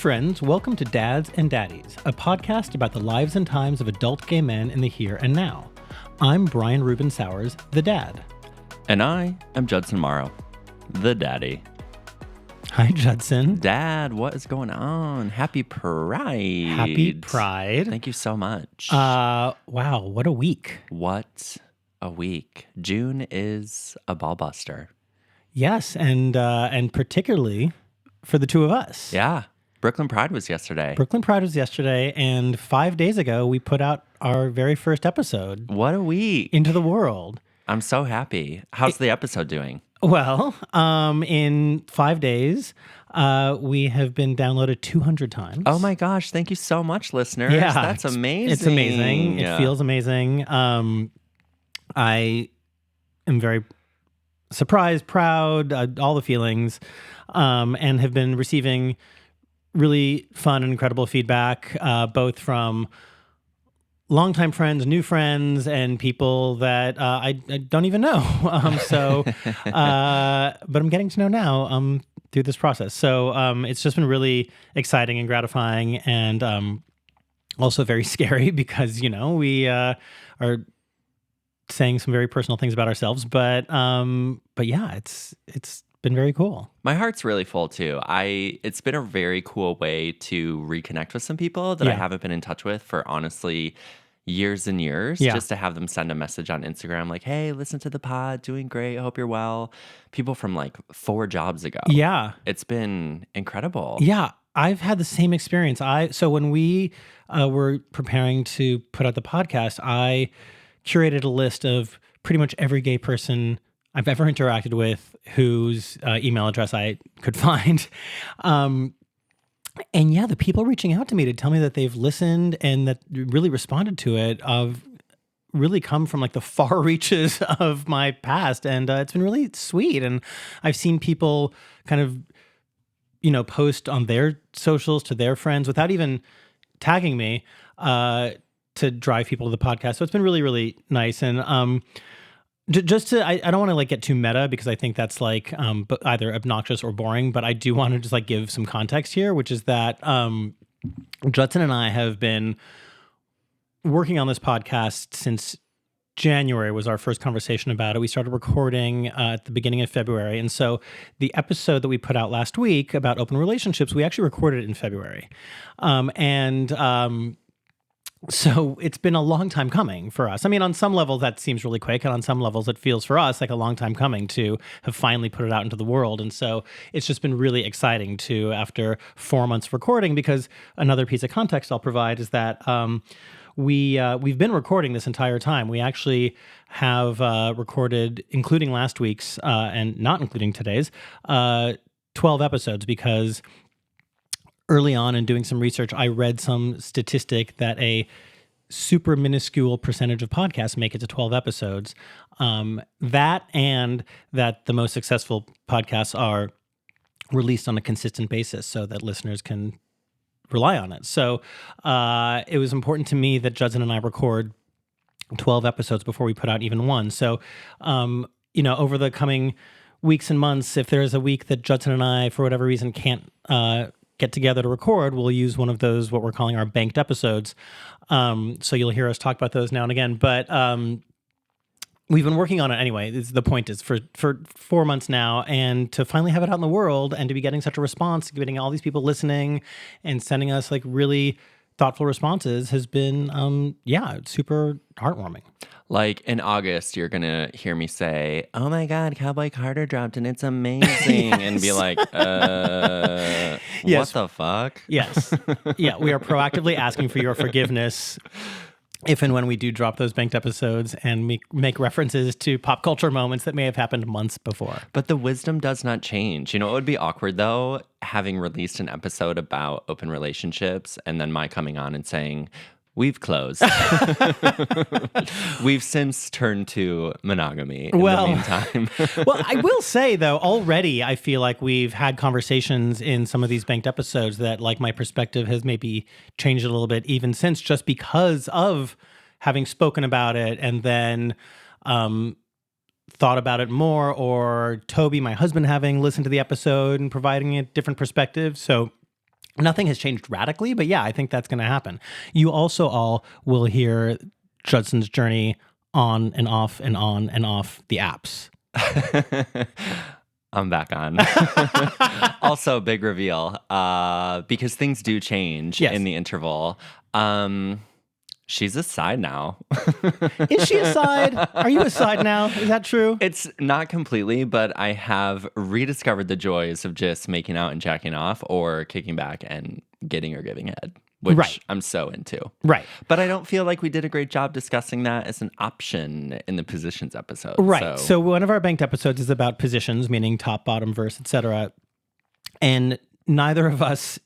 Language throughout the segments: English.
friends, welcome to Dads and Daddies, a podcast about the lives and times of adult gay men in the here and now. I'm Brian Ruben Sowers, the dad. And I am Judson Morrow, the daddy. Hi, Judson. Dad, what is going on? Happy Pride. Happy Pride. Thank you so much. Wow, what a week. What a week. June is a ball buster. Yes, and particularly for the two of us. Yeah. Brooklyn Pride was yesterday. Brooklyn Pride was yesterday, and 5 days ago, we put out our very first episode. What a week. Into the world. I'm so happy. How's the episode doing? Well, in 5 days, we have been downloaded 200 times. Oh my gosh. Thank you so much, listeners. Yeah. That's amazing. It's amazing. It feels amazing. I am very surprised, proud, all the feelings, and have been receiving really fun and incredible feedback, both from longtime friends, new friends, and people that I don't even know. But I'm getting to know now through this process. So it's just been really exciting and gratifying, and also very scary because, you know, we are saying some very personal things about ourselves. But yeah, it's been very cool. My heart's really full too. It's been a very cool way to reconnect with some people that I haven't been in touch with for honestly years and years. Yeah. Just to have them send a message on Instagram like, hey, listen to the pod, doing great, hope you're well. People from like 4 jobs ago. Yeah. It's been incredible. Yeah. I've had the same experience. So when we were preparing to put out the podcast, I curated a list of pretty much every gay person I've ever interacted with whose email address I could find. And yeah, the people reaching out to me to tell me that they've listened and that really responded to it really come from like the far reaches of my past. And it's been really sweet. And I've seen people kind of, you know, post on their socials to their friends without even tagging me to drive people to the podcast. So it's been really, really nice. And I don't want to like get too meta because I think that's like either obnoxious or boring, but I do want to just like give some context here, which is that Judson and I have been working on this podcast since January was our first conversation about it. We started recording at the beginning of February. And so the episode that we put out last week about open relationships, we actually recorded it in February. So it's been a long time coming for us. I mean, on some level that seems really quick, and on some levels it feels for us like a long time coming to have finally put it out into the world. And so it's just been really exciting to, after 4 months of recording, because another piece of context I'll provide is that we've been recording this entire time. We actually have recorded, including last week's and not including today's, 12 episodes because early on in doing some research, I read some statistic that a super minuscule percentage of podcasts make it to 12 episodes. That and that the most successful podcasts are released on a consistent basis so that listeners can rely on it. So it was important to me that Judson and I record 12 episodes before we put out even one. So, you know, over the coming weeks and months, if there's a week that Judson and I, for whatever reason, can't get together to record, we'll use one of those, what we're calling our banked episodes. So you'll hear us talk about those now and again. But we've been working on it anyway. The point is for 4 months now, and to finally have it out in the world and to be getting such a response, getting all these people listening and sending us like really thoughtful responses has been, super heartwarming. Like in August, you're going to hear me say, oh my God, Cowboy Carter dropped and it's amazing. Yes. And be like, Yes. What the fuck? Yes. Yeah, we are proactively asking for your forgiveness if and when we do drop those banked episodes and make references to pop culture moments that may have happened months before. But the wisdom does not change. You know, it would be awkward though, having released an episode about open relationships and then my coming on and saying, we've closed. We've since turned to monogamy in the meantime. Well, I will say, though, already I feel like we've had conversations in some of these banked episodes that, like, my perspective has maybe changed a little bit even since, just because of having spoken about it and then thought about it more, or Toby, my husband, having listened to the episode and providing a different perspective. So Nothing has changed radically, but yeah, I think that's going to happen. You also all will hear Judson's journey on and off and on and off the apps. I'm back on. Also, big reveal, because things do change Yes. in the interval. She's a side now. Is she a side? Are you a side now? Is that true? It's not completely, but I have rediscovered the joys of just making out and jacking off or kicking back and getting or giving head, which Right. I'm so into. Right. But I don't feel like we did a great job discussing that as an option in the positions episode. Right. So one of our banked episodes is about positions, meaning top, bottom, verse, etc. And neither of us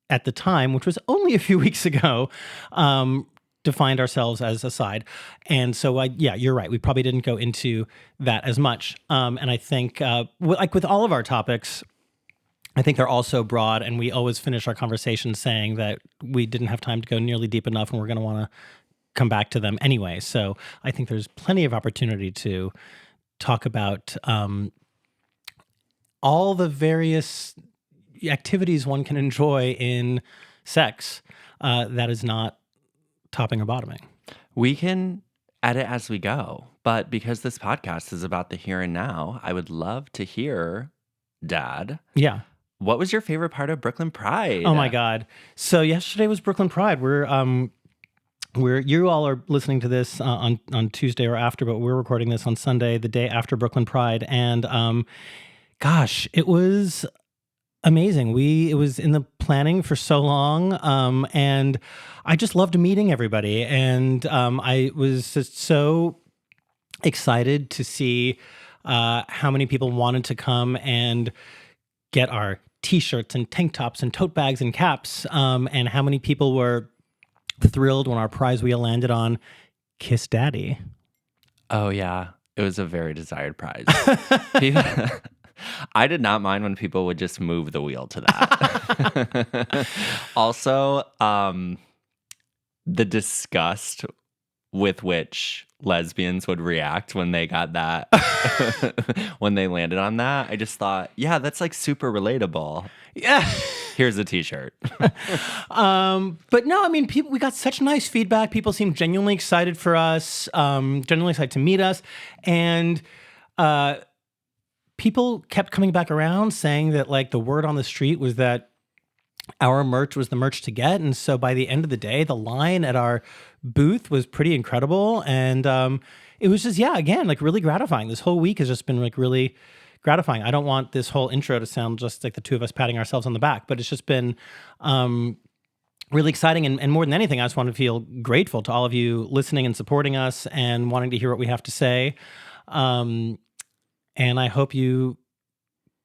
at the time, which was only a few weeks ago, defined ourselves as a side. And so, yeah, you're right. We probably didn't go into that as much. And I think, like with all of our topics, I think they're all so broad, and we always finish our conversation saying that we didn't have time to go nearly deep enough, and we're going to want to come back to them anyway. So I think there's plenty of opportunity to talk about all the various activities one can enjoy in sex that is not topping or bottoming. We can edit as we go, but because this podcast is about the here and now, I would love to hear, Dad. Yeah. What was your favorite part of Brooklyn Pride? Oh my God. So yesterday was Brooklyn Pride. We're you all are listening to this on Tuesday or after, but we're recording this on Sunday, the day after Brooklyn Pride. And gosh, it was amazing. It was in the planning for so long. And I just loved meeting everybody. And I was just so excited to see how many people wanted to come and get our t-shirts and tank tops and tote bags and caps. And how many people were thrilled when our prize wheel landed on Kiss Daddy. Oh, yeah. It was a very desired prize. I did not mind when people would just move the wheel to that. Also, the disgust with which lesbians would react when they got that, when they landed on that, I just thought, yeah, that's like super relatable. Yeah. Here's a t-shirt. But no, I mean, we got such nice feedback. People seemed genuinely excited for us, genuinely excited to meet us. And people kept coming back around saying that like the word on the street was that our merch was the merch to get. And so by the end of the day, the line at our booth was pretty incredible. And it was just, yeah, again, like really gratifying. This whole week has just been like really gratifying. I don't want this whole intro to sound just like the two of us patting ourselves on the back, but it's just been really exciting. And more than anything, I just want to feel grateful to all of you listening and supporting us and wanting to hear what we have to say. And I hope you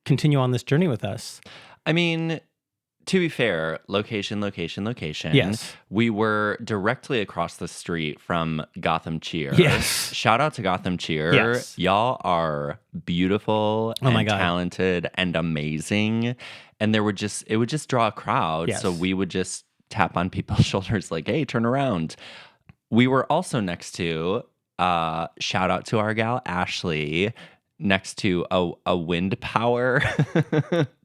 continue on this journey with us. I mean, to be fair, location. Yes. We were directly across the street from Gotham Cheer. Yes. Shout out to Gotham Cheer. Yes. Y'all are beautiful and talented and amazing. And it would just draw a crowd. Yes. So we would just tap on people's shoulders like, hey, turn around. We were also next to, shout out to our gal, Ashley, next to a wind power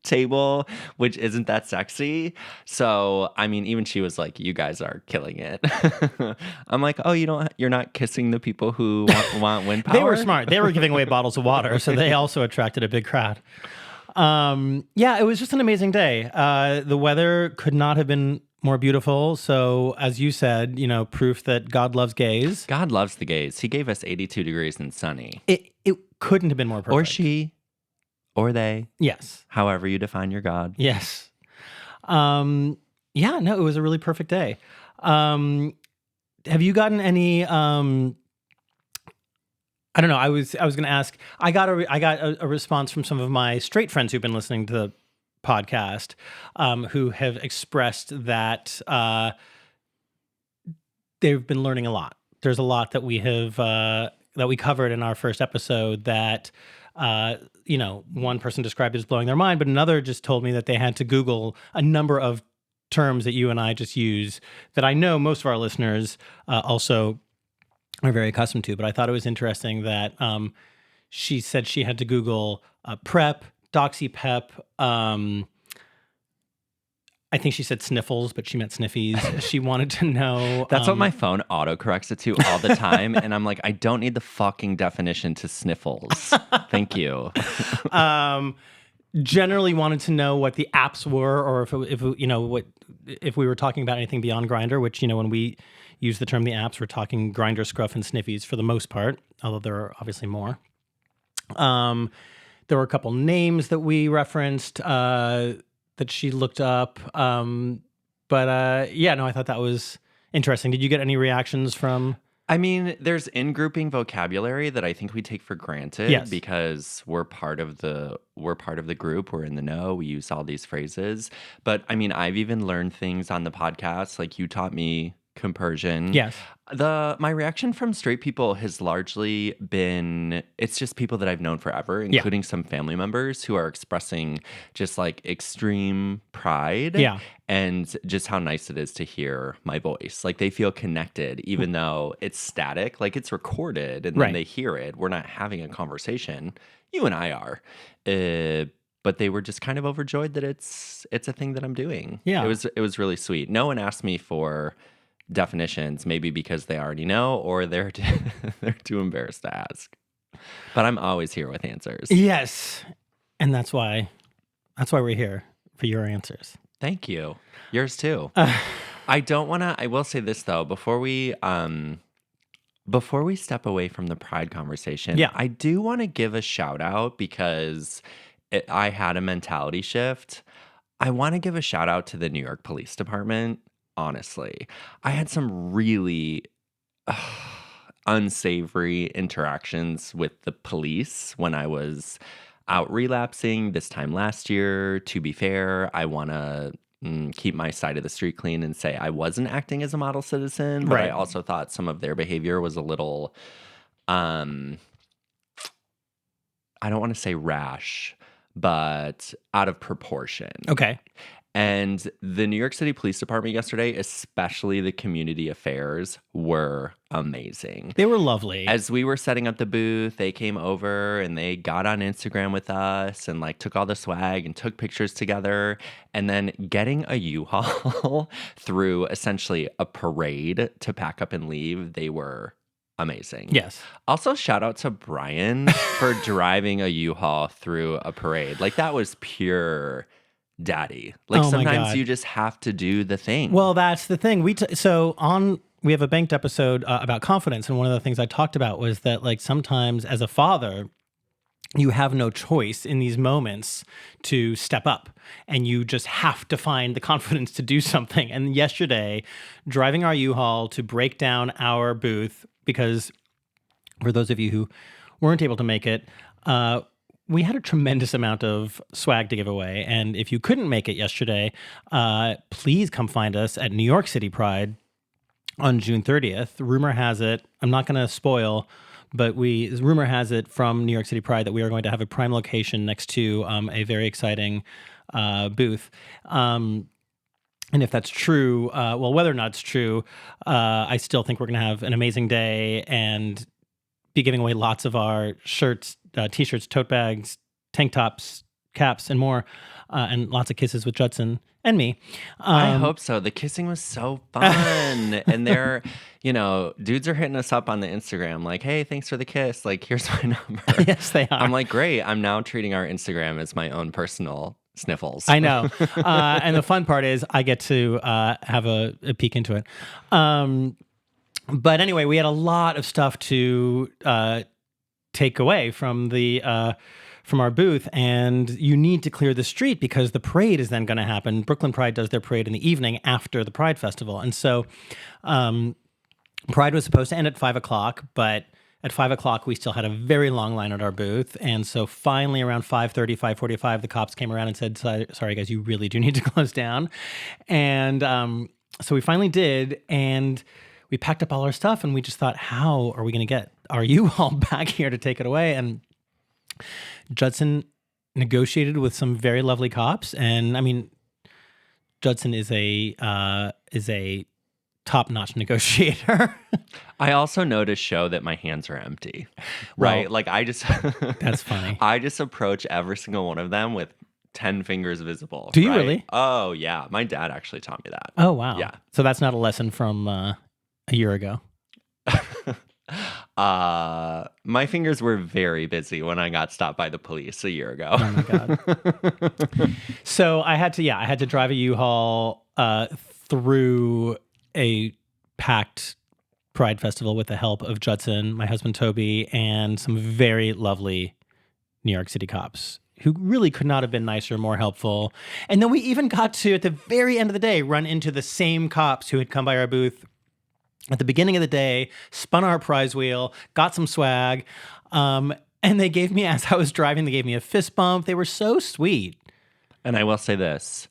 table, which isn't that sexy. So, I mean, even she was like, you guys are killing it. I'm like, oh, you're not kissing the people who want wind power? They were smart. They were giving away bottles of water, so they also attracted a big crowd. Yeah, it was just an amazing day. The weather could not have been more beautiful. So, as you said, proof that God loves gays. God loves the gays. He gave us 82 degrees and sunny. It couldn't have been more perfect. Or she, or they. Yes. However you define your God. Yes. Yeah, no, it was a really perfect day. Have you gotten any, I don't know, I was going to ask, I got a response from some of my straight friends who've been listening to the podcast, who have expressed that they've been learning a lot. There's a lot that we have that we covered in our first episode that one person described as blowing their mind, but another just told me that they had to Google a number of terms that you and I just use that I know most of our listeners also are very accustomed to. But I thought it was interesting that she said she had to Google PrEP, doxypep. I think she said sniffles, but she meant sniffies. She wanted to know. That's what my phone autocorrects it to all the time. And I'm like, I don't need the fucking definition to sniffles. Thank you. Generally wanted to know what the apps were, or if we were talking about anything beyond Grindr, which, when we use the term the apps, we're talking Grindr, Scruff, and Sniffies for the most part, although there are obviously more. There were a couple names that we referenced that she looked up. I thought that was interesting. Did you get any reactions from... I mean, there's in-grouping vocabulary that I think we take for granted. Yes. Because we're part of the group. We're in the know. We use all these phrases. But I mean, I've even learned things on the podcast. Like you taught me compersion. Yes. My reaction from straight people has largely been, it's just people that I've known forever, including some family members who are expressing just like extreme pride. Yeah. And just how nice it is to hear my voice. Like they feel connected, even though it's static, like it's recorded and then they hear it. We're not having a conversation. You and I are. But they were just kind of overjoyed that it's a thing that I'm doing. Yeah. It was really sweet. No one asked me for definitions, maybe because they already know or they're too embarrassed to ask. But I'm always here with answers. Yes. And that's why we're here, for your answers. Thank you. Yours too. I will say this though, before we step away from the pride conversation, I do want to give a shout out because I had a mentality shift. I want to give a shout out to the New York Police Department. Honestly, I had some really unsavory interactions with the police when I was out relapsing this time last year. To be fair, I want to keep my side of the street clean and say I wasn't acting as a model citizen, but I also thought some of their behavior was a little, I don't want to say rash, but out of proportion. Okay. And the New York City Police Department yesterday, especially the community affairs, were amazing. They were lovely. As we were setting up the booth, they came over and they got on Instagram with us and like took all the swag and took pictures together. And then getting a U-Haul through essentially a parade to pack up and leave, they were amazing. Yes. Also, shout out to Brian for driving a U-Haul through a parade. Like that was pure daddy. Like sometimes you just have to do the thing. Well, that's the thing. We have a banked episode about confidence, and one of the things I talked about was that like sometimes as a father, you have no choice in these moments to step up, and you just have to find the confidence to do something. And yesterday, driving our U-Haul to break down our booth, because for those of you who weren't able to make it, we had a tremendous amount of swag to give away. And if you couldn't make it yesterday, please come find us at New York City Pride on June 30th. Rumor has it, I'm not going to spoil, but rumor has it from New York City Pride that we are going to have a prime location next to a very exciting booth. And if that's true, whether or not it's true, I still think we're going to have an amazing day and be giving away lots of our shirts, t-shirts, tote bags, tank tops, caps, and more, and lots of kisses with Judson and me. I hope so. The kissing was so fun. And they're, dudes are hitting us up on the Instagram like, hey, thanks for the kiss. Like, here's my number. Yes, they are. I'm like, great. I'm now treating our Instagram as my own personal sniffles. I know. And the fun part is I get to have a peek into it. But anyway, we had a lot of stuff to take away from our booth, and you need to clear the street because the parade is then going to happen. Brooklyn Pride does their parade in the evening after the Pride Festival, and so Pride was supposed to end at 5:00, but at 5:00 we still had a very long line at our booth, and so finally around 5:30, 5:45, the cops came around and said, "Sorry guys, you really do need to close down," and so we finally did, and we packed up all our stuff, and we just thought, how are we going to get our U-Haul back here to take it away? And Judson negotiated with some very lovely cops, and I mean, Judson is a top-notch negotiator. I also know to show that my hands are empty, right? Well, like I just that's funny. I just approach every single one of them with 10 fingers visible. Do you right? really? Oh, yeah. My dad actually taught me that. Oh, wow. Yeah. So that's not a lesson from a year ago. My fingers were very busy when I got stopped by the police a year ago. Oh my God. So I had to drive a U-Haul through a packed Pride Festival with the help of Judson, my husband Toby, and some very lovely New York City cops who really could not have been nicer, more helpful. And then we even got to, at the very end of the day, run into the same cops who had come by our booth at the beginning of the day, spun our prize wheel, got some swag, and they gave me, as I was driving, they gave me a fist bump. They were so sweet. And I will say this.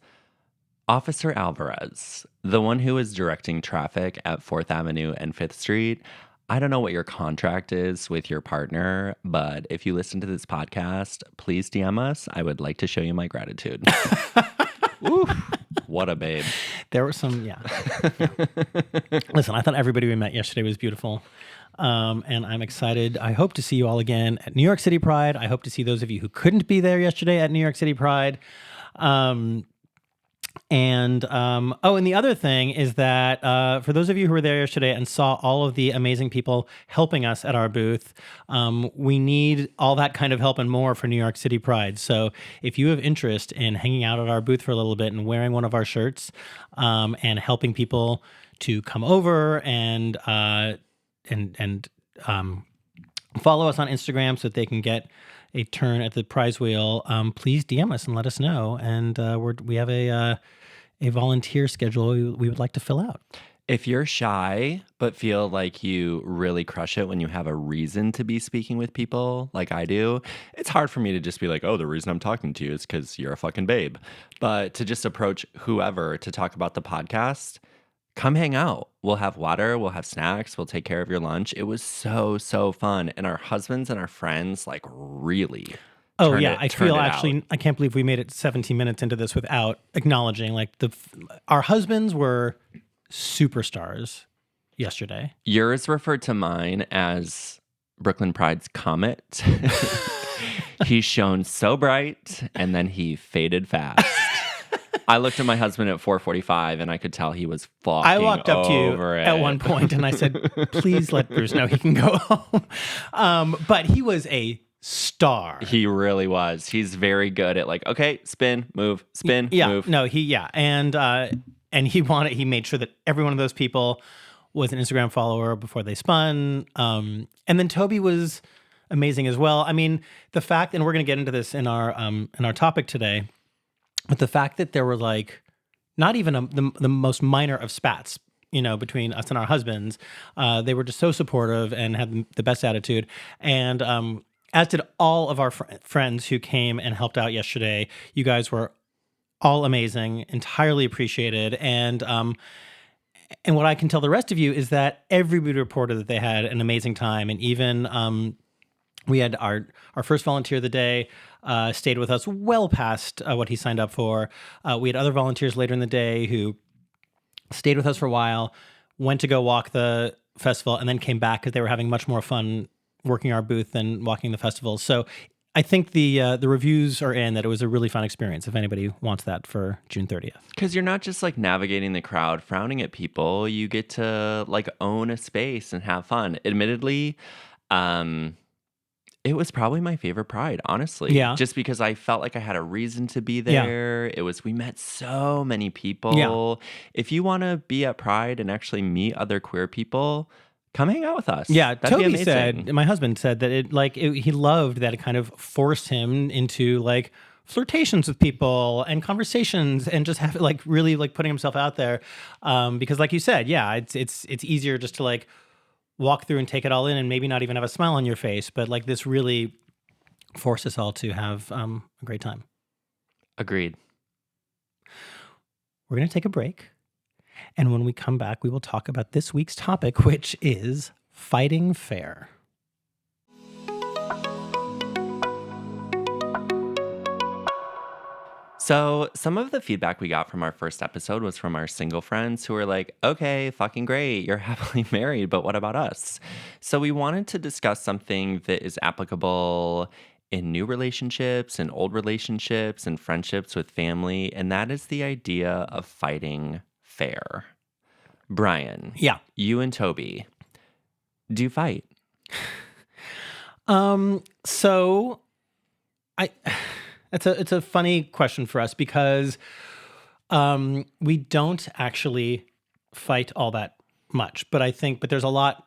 Officer Alvarez, the one who is directing traffic at 4th Avenue and 5th Street, I don't know what your contract is with your partner, but if you listen to this podcast, please DM us. I would like to show you my gratitude. Oof, what a babe. There were some, yeah. Listen, I thought everybody we met yesterday was beautiful. And I'm excited. I hope to see you all again at New York City Pride. I hope to see those of you who couldn't be there yesterday at New York City Pride. And the other thing is that for those of you who were there yesterday and saw all of the amazing people helping us at our booth, we need all that kind of help and more for New York City Pride. So if you have interest in hanging out at our booth for a little bit and wearing one of our shirts and helping people to come over and follow us on Instagram so that they can get a turn at the prize wheel, please DM us and let us know. And we have a volunteer schedule we would like to fill out. If you're shy, but feel like you really crush it when you have a reason to be speaking with people like I do, it's hard for me to just be like, oh, the reason I'm talking to you is because you're a fucking babe. But to just approach whoever to talk about the podcast, come hang out. We'll have water, we'll have snacks, we'll take care of your lunch. It was so, so fun. And our husbands and our friends really Oh, yeah. I can't believe we made it 17 minutes into this without acknowledging our husbands were superstars yesterday. Yours referred to mine as Brooklyn Pride's comet. He shone so bright and then he faded fast. I looked at my husband at 4:45 and I could tell he was fucking over it. I walked up to you at one point and I said, please let Bruce know he can go home. But he was a star. He really was. He's very good at okay, spin, move, spin, move. No, and he made sure that every one of those people was an Instagram follower before they spun. And then Toby was amazing as well. I mean, the fact, and we're going to get into this in our topic today, but the fact that there were not even the most minor of spats, between us and our husbands, they were just so supportive and had the best attitude. And as did all of our friends who came and helped out yesterday. You guys were all amazing, entirely appreciated. And what I can tell the rest of you is that everybody reported that they had an amazing time. And even we had our first volunteer of the day stayed with us well past what he signed up for. We had other volunteers later in the day who stayed with us for a while, went to go walk the festival, and then came back because they were having much more fun working our booth than walking the festival. So I think the reviews are in that it was a really fun experience if anybody wants that for June 30th. Because you're not just navigating the crowd, frowning at people. You get to own a space and have fun. Admittedly, it was probably my favorite Pride, honestly. Yeah. Just because I felt like I had a reason to be there. Yeah. We met so many people. Yeah. If you want to be at Pride and actually meet other queer people, come hang out with us. Yeah, That'd be Toby amazing. said, my husband said that he loved that it kind of forced him into flirtations with people and conversations and just have really putting himself out there. Because like you said, yeah, it's easier just to walk through and take it all in and maybe not even have a smile on your face. But this really forced us all to have a great time. Agreed. We're going to take a break. And when we come back, we will talk about this week's topic, which is fighting fair. So some of the feedback we got from our first episode was from our single friends who were like, okay, fucking great, you're happily married, but what about us? So we wanted to discuss something that is applicable in new relationships and old relationships and friendships with family, and that is the idea of fighting fair. Brian, Yeah. you and Toby, do you fight? So I it's a funny question for us because we don't actually fight all that much, but there's a lot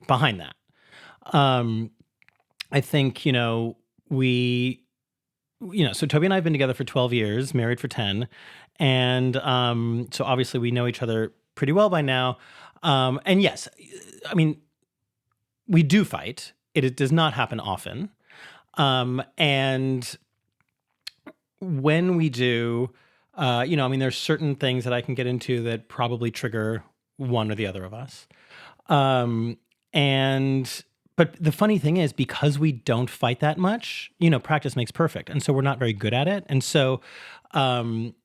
behind that. Um I think, so Toby and I have been together for 12 years, married for 10. And so obviously we know each other pretty well by now. And yes, I mean, we do fight. It does not happen often. And when we do, there's certain things that I can get into that probably trigger one or the other of us. Um, and but the funny thing is, because we don't fight that much, practice makes perfect, and so we're not very good at it. And um,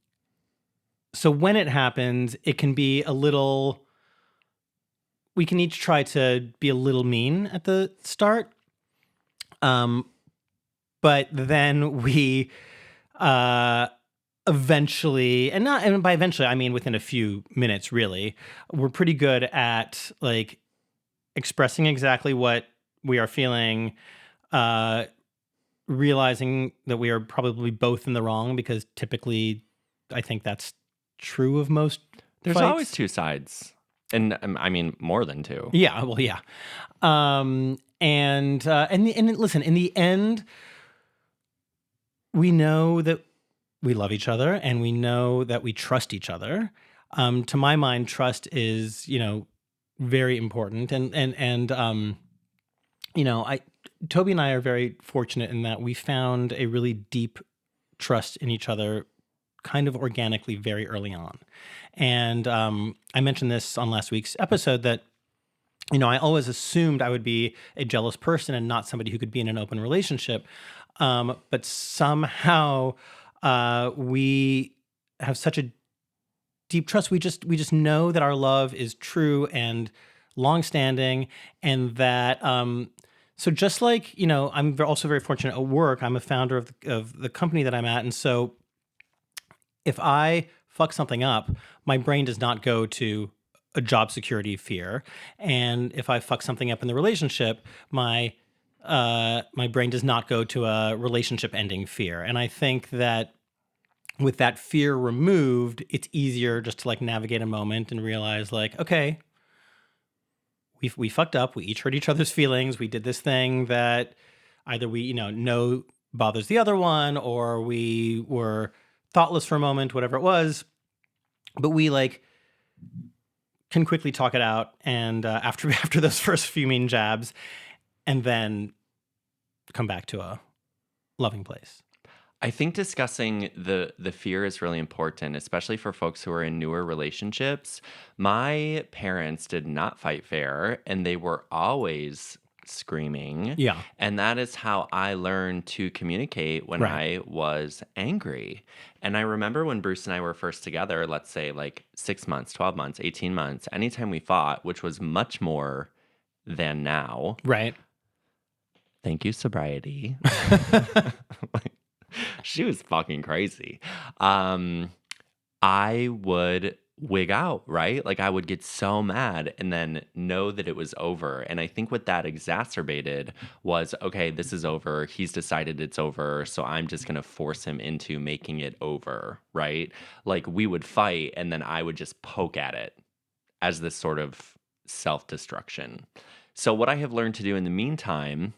so when it happens, it can be a little. We can each try to be a little mean at the start, but then we eventually, and by eventually I mean within a few minutes, really, we're pretty good at like expressing exactly what we are feeling, uh, realizing that we are probably both in the wrong because typically I think that's true of most There's fights. always two sides. And I mean, more than two. Yeah, well, yeah. Listen, in the end, we know that we love each other and we know that we trust each other. To my mind, trust is, very important. I Toby and I are very fortunate in that we found a really deep trust in each other kind of organically very early on. And I mentioned this on last week's episode that I always assumed I would be a jealous person and not somebody who could be in an open relationship. But somehow we have such a deep trust. We just know that our love is true and longstanding, and that so just like I'm also very fortunate at work. I'm a founder of the company that I'm at, and so if I fuck something up, my brain does not go to a job security fear, and if I fuck something up in the relationship, my brain does not go to a relationship ending fear. And I think that with that fear removed, it's easier just to like navigate a moment and realize like, okay, we fucked up. We each hurt each other's feelings. We did this thing that either we, know bothers the other one, or we were thoughtless for a moment, whatever it was. But we like can quickly talk it out. And after those first few mean jabs, and then come back to a loving place. I think discussing the fear is really important, especially for folks who are in newer relationships. My parents did not fight fair, and they were always screaming. Yeah. And that is how I learned to communicate when Right. I was angry. And I remember when Bruce and I were first together, let's say like 6 months, 12 months, 18 months, anytime we fought, which was much more than now. Right. Thank you, sobriety. She was fucking crazy. I would wig out, right? Like I would get so mad and then know that it was over. And I think what that exacerbated was, okay, this is over. He's decided it's over. So I'm just going to force him into making it over, right? Like we would fight and then I would just poke at it as this sort of self-destruction. So what I have learned to do in the meantime,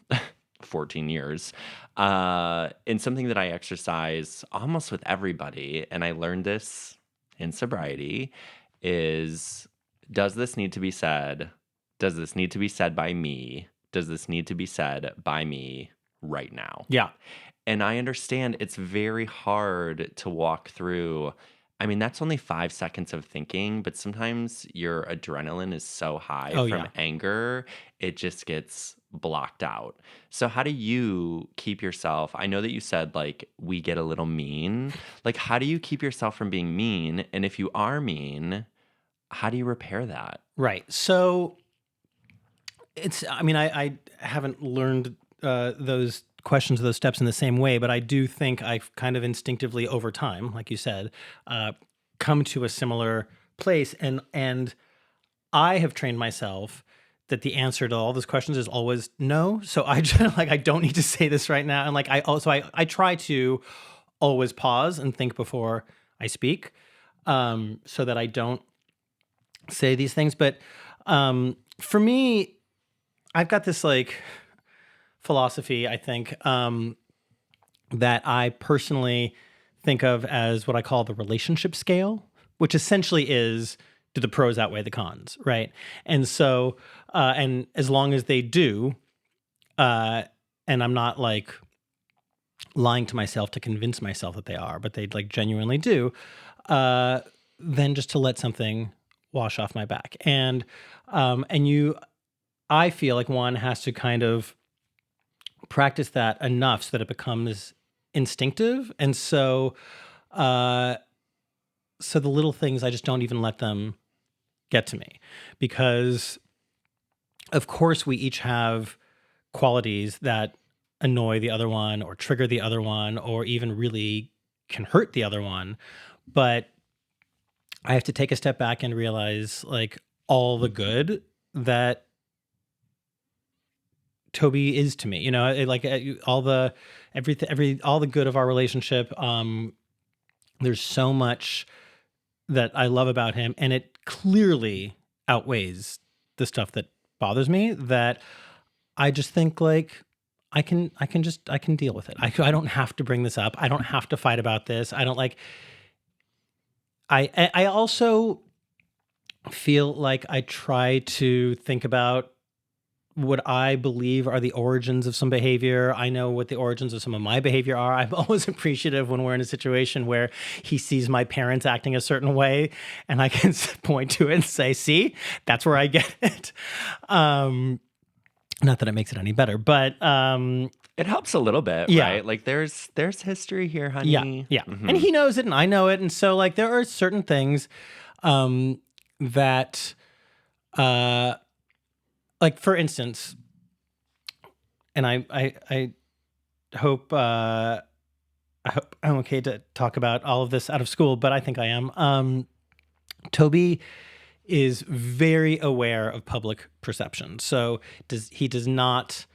14 years, and something that I exercise almost with everybody, and I learned this in sobriety, is does this need to be said? Does this need to be said by me? Does this need to be said by me right now? Yeah. And I understand it's very hard to walk through. I mean, that's only 5 seconds of thinking, but sometimes your adrenaline is so high Oh, from yeah. anger, it just gets blocked out. So, how do you keep yourself? I know that you said like we get a little mean. Like, how do you keep yourself from being mean? And if you are mean, how do you repair that? Right. So I haven't learned those questions of those steps in the same way, but I do think I've kind of instinctively over time, like you said, come to a similar place. And I have trained myself that the answer to all those questions is always no. So I just like, I don't need to say this right now. And like, I try to always pause and think before I speak, so that I don't say these things. But for me, I've got this like philosophy, I think, that I personally think of as what I call the relationship scale, which essentially is, do the pros outweigh the cons, right? And so, and as long as they do, and I'm not like lying to myself to convince myself that they are, but they like genuinely do, then just to let something wash off my back. I feel like one has to kind of practice that enough so that it becomes instinctive. And so, so the little things, I just don't even let them get to me, because of course we each have qualities that annoy the other one or trigger the other one or even really can hurt the other one. But I have to take a step back and realize like all the good that Toby is to me, all the all the good of our relationship. There's so much that I love about him, and it clearly outweighs the stuff that bothers me, that I just think like I can deal with it. I don't have to bring this up. I don't have to fight about this. I don't like I also feel like I try to think about what I believe are the origins of some behavior. I know what the origins of some of my behavior are. I'm always appreciative when we're in a situation where he sees my parents acting a certain way and I can point to it and say, see, that's where I get it. Not that it makes it any better, but it helps a little bit, yeah. right? Like there's history here, honey. Yeah. Mm-hmm. And he knows it and I know it. And so like there are certain things that like for instance, and I hope I hope I'm okay to talk about all of this out of school, but I think I am. Toby is very aware of public perception. So he does not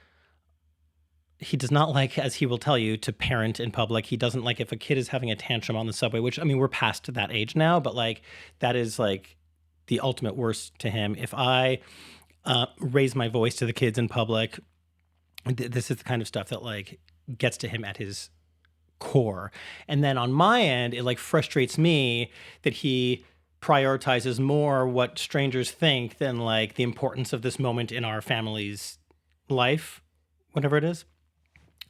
like, as he will tell you, to parent in public. He doesn't like if a kid is having a tantrum on the subway, which I mean, we're past that age now, but like that is like the ultimate worst to him. If I raise my voice to the kids in public, this is the kind of stuff that like gets to him at his core. And then on my end, it like frustrates me that he prioritizes more what strangers think than like the importance of this moment in our family's life, whatever it is.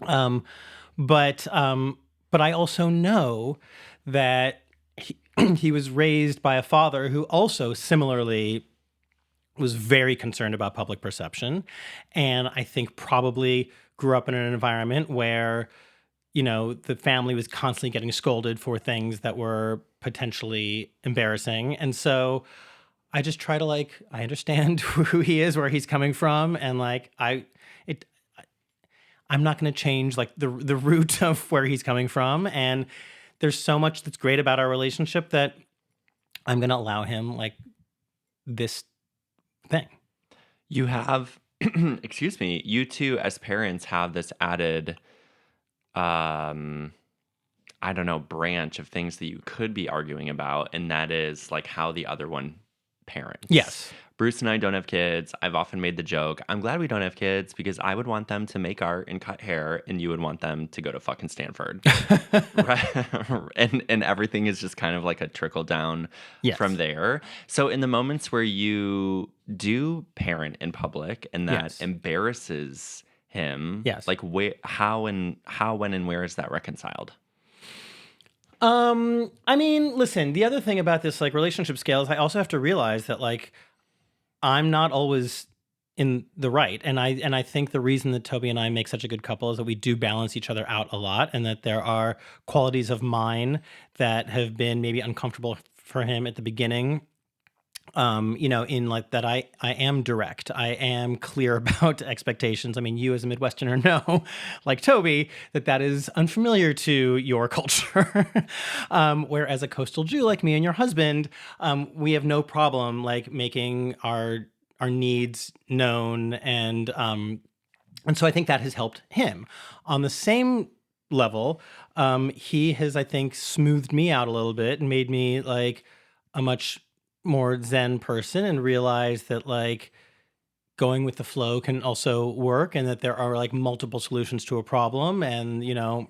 But I also know that he was raised by a father who also similarly was very concerned about public perception. And I think probably grew up in an environment where, the family was constantly getting scolded for things that were potentially embarrassing. And so I just try to like, I understand who he is, where he's coming from. And like, I'm not going to change like the root of where he's coming from. And there's so much that's great about our relationship that I'm going to allow him like this thing. You have, excuse me, you two as parents have this added, I don't know, branch of things that you could be arguing about. And that is like how the other one parents. Yes. Bruce and I don't have kids. I've often made the joke, I'm glad we don't have kids because I would want them to make art and cut hair and you would want them to go to fucking Stanford. Right? And everything is just kind of like a trickle down from there. So in the moments where you do parent in public and that embarrasses him, like how, when, and where is that reconciled? I mean, listen, the other thing about this like relationship scale is I also have to realize that like I'm not always in the right. And I think the reason that Toby and I make such a good couple is that we do balance each other out a lot, and that there are qualities of mine that have been maybe uncomfortable for him at the beginning. in like that I am direct. I am clear about expectations. I mean, you as a Midwesterner know, like Toby, that is unfamiliar to your culture. Whereas a coastal Jew like me and your husband, we have no problem like making our needs known, and so I think that has helped him. On the same level, he has, I think, smoothed me out a little bit and made me like a much more Zen person, and realize that like going with the flow can also work, and that there are like multiple solutions to a problem. And,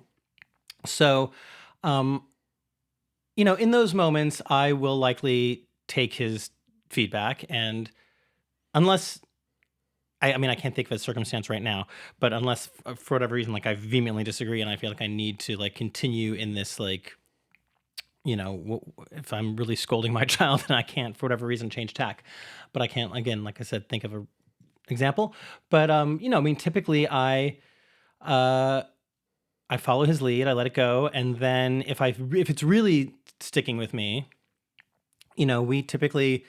so, um, in those moments, I will likely take his feedback. And unless I mean, I can't think of a circumstance right now, but unless for whatever reason, like I vehemently disagree and I feel like I need to like continue in this, like, if I'm really scolding my child and I can't, for whatever reason, change tack, but I can't, again, like I said, think of a example. But, I mean, typically uh, I follow his lead, I let it go. And then if it's really sticking with me, we typically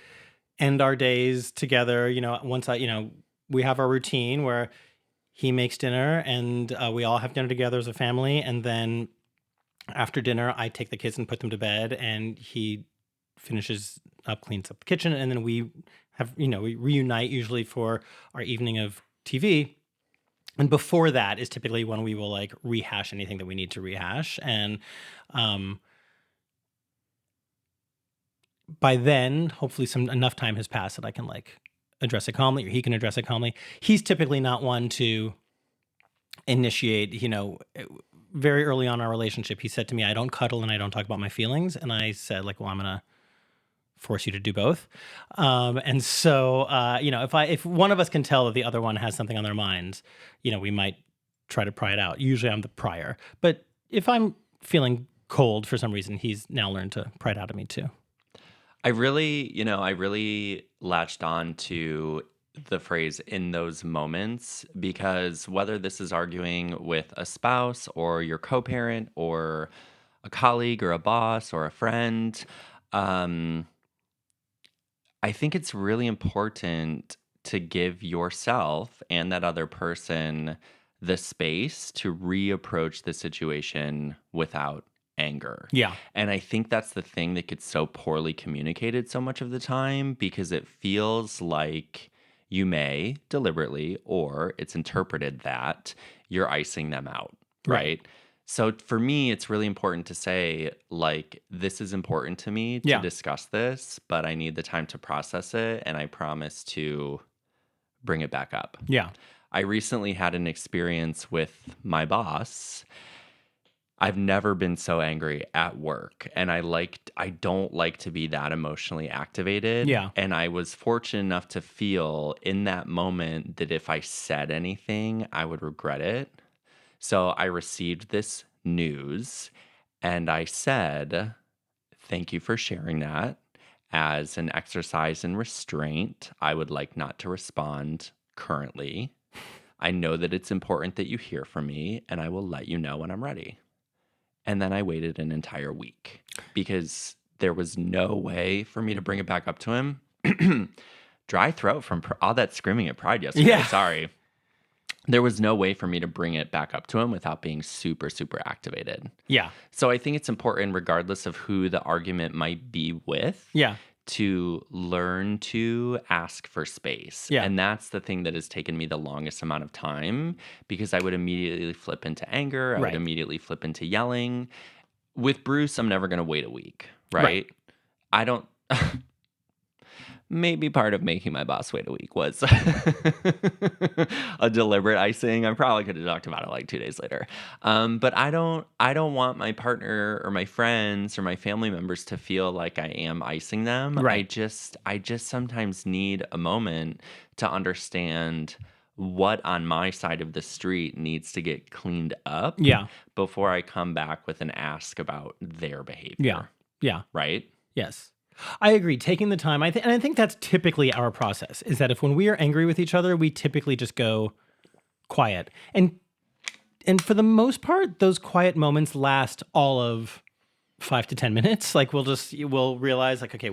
end our days together. Once we have our routine where he makes dinner, and we all have dinner together as a family. And then after dinner, I take the kids and put them to bed, and he finishes up, cleans up the kitchen. And then we we reunite usually for our evening of TV. And before that is typically when we will like rehash anything that we need to rehash. And, by then, hopefully enough time has passed that I can like address it calmly, or he can address it calmly. He's typically not one to initiate, very early on in our relationship, he said to me, I don't cuddle and I don't talk about my feelings. And I said like, well, I'm going to force you to do both. And so, if one of us can tell that the other one has something on their minds, we might try to pry it out. Usually I'm the prior, but if I'm feeling cold for some reason, he's now learned to pry it out of me too. I really latched on to the phrase "in those moments," because whether this is arguing with a spouse or your co-parent or a colleague or a boss or a friend, um, I think it's really important to give yourself and that other person the space to reapproach the situation without anger. Yeah. And I think that's the thing that gets so poorly communicated so much of the time, because it feels like you may deliberately, or it's interpreted that you're icing them out, right? So for me, it's really important to say, like, this is important to me to discuss this, but I need the time to process it, and I promise to bring it back up. Yeah. I recently had an experience with my boss. I've never been so angry at work, and I don't like to be that emotionally activated. Yeah. And I was fortunate enough to feel in that moment that if I said anything, I would regret it. So I received this news, and I said, thank you for sharing that. As an exercise in restraint, I would like not to respond currently. I know that it's important that you hear from me, and I will let you know when I'm ready. And then I waited an entire week because there was no way for me to bring it back up to him. Dry throat from all that screaming at Pride yesterday. Yeah. Sorry. There was no way for me to bring it back up to him without being super, super activated. Yeah. So I think it's important, regardless of who the argument might be with, to learn to ask for space. Yeah. And that's the thing that has taken me the longest amount of time, because I would immediately flip into anger. I would immediately flip into yelling. With Bruce, I'm never going to wait a week, right? I don't... Maybe part of making my boss wait a week was a deliberate icing. I probably could have talked about it like 2 days later. But I don't want my partner or my friends or my family members to feel like I am icing them. I just sometimes need a moment to understand what on my side of the street needs to get cleaned up before I come back with an ask about their behavior. Yeah. Right? Yes. I agree. Taking the time, and I think that's typically our process, is that if when we are angry with each other, we typically just go quiet. And for the most part, those quiet moments last all of 5 to 10 minutes. Like we'll realize like, okay,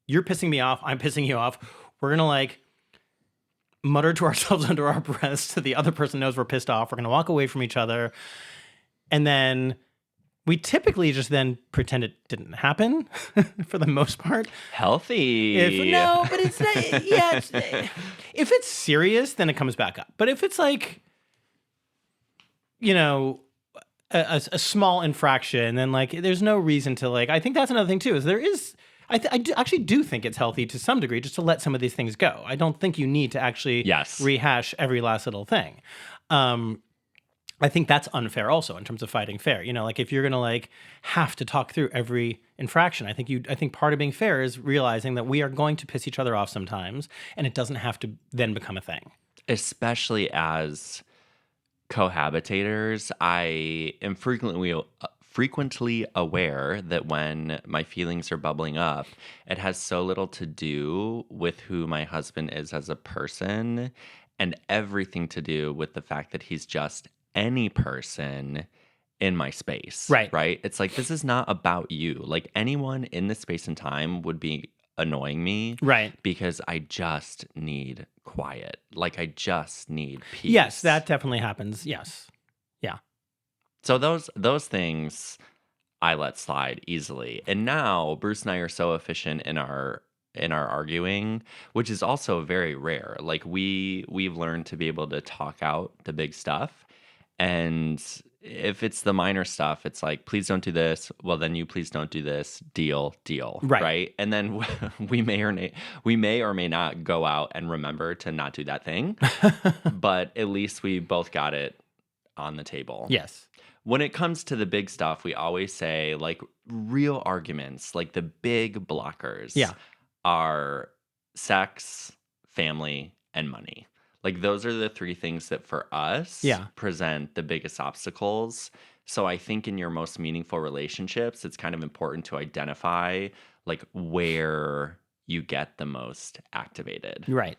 you're pissing me off, I'm pissing you off. We're going to like mutter to ourselves under our breaths so the other person knows we're pissed off. We're going to walk away from each other. And then we typically just then pretend it didn't happen for the most part. Healthy. But it's not, yeah. If it's serious, then it comes back up. But if it's like, a small infraction, then like there's no reason to like. I think that's another thing too. Is there is. Actually do think it's healthy to some degree just to let some of these things go. I don't think you need to actually rehash every last little thing. I think that's unfair also in terms of fighting fair. Like if you're going to like have to talk through every infraction, I think part of being fair is realizing that we are going to piss each other off sometimes and it doesn't have to then become a thing. Especially as cohabitators, I am frequently aware that when my feelings are bubbling up, it has so little to do with who my husband is as a person and everything to do with the fact that he's just any person in my space. Right? It's like, this is not about you. Like anyone in this space and time would be annoying me. Right. Because I just need quiet. Like I just need peace. Yes, that definitely happens. Yes. Yeah. So those things I let slide easily. And now Bruce and I are so efficient in our arguing, which is also very rare. Like we've learned to be able to talk out the big stuff. And if it's the minor stuff, it's like, please don't do this. Well, then you please don't do this. Deal. Right. And then we may or may not go out and remember to not do that thing. But at least we both got it on the table. Yes. When it comes to the big stuff, we always say like real arguments, like the big blockers are sex, family, and money. Like those are the three things that for us present the biggest obstacles. So I think in your most meaningful relationships, it's kind of important to identify like where you get the most activated. Right.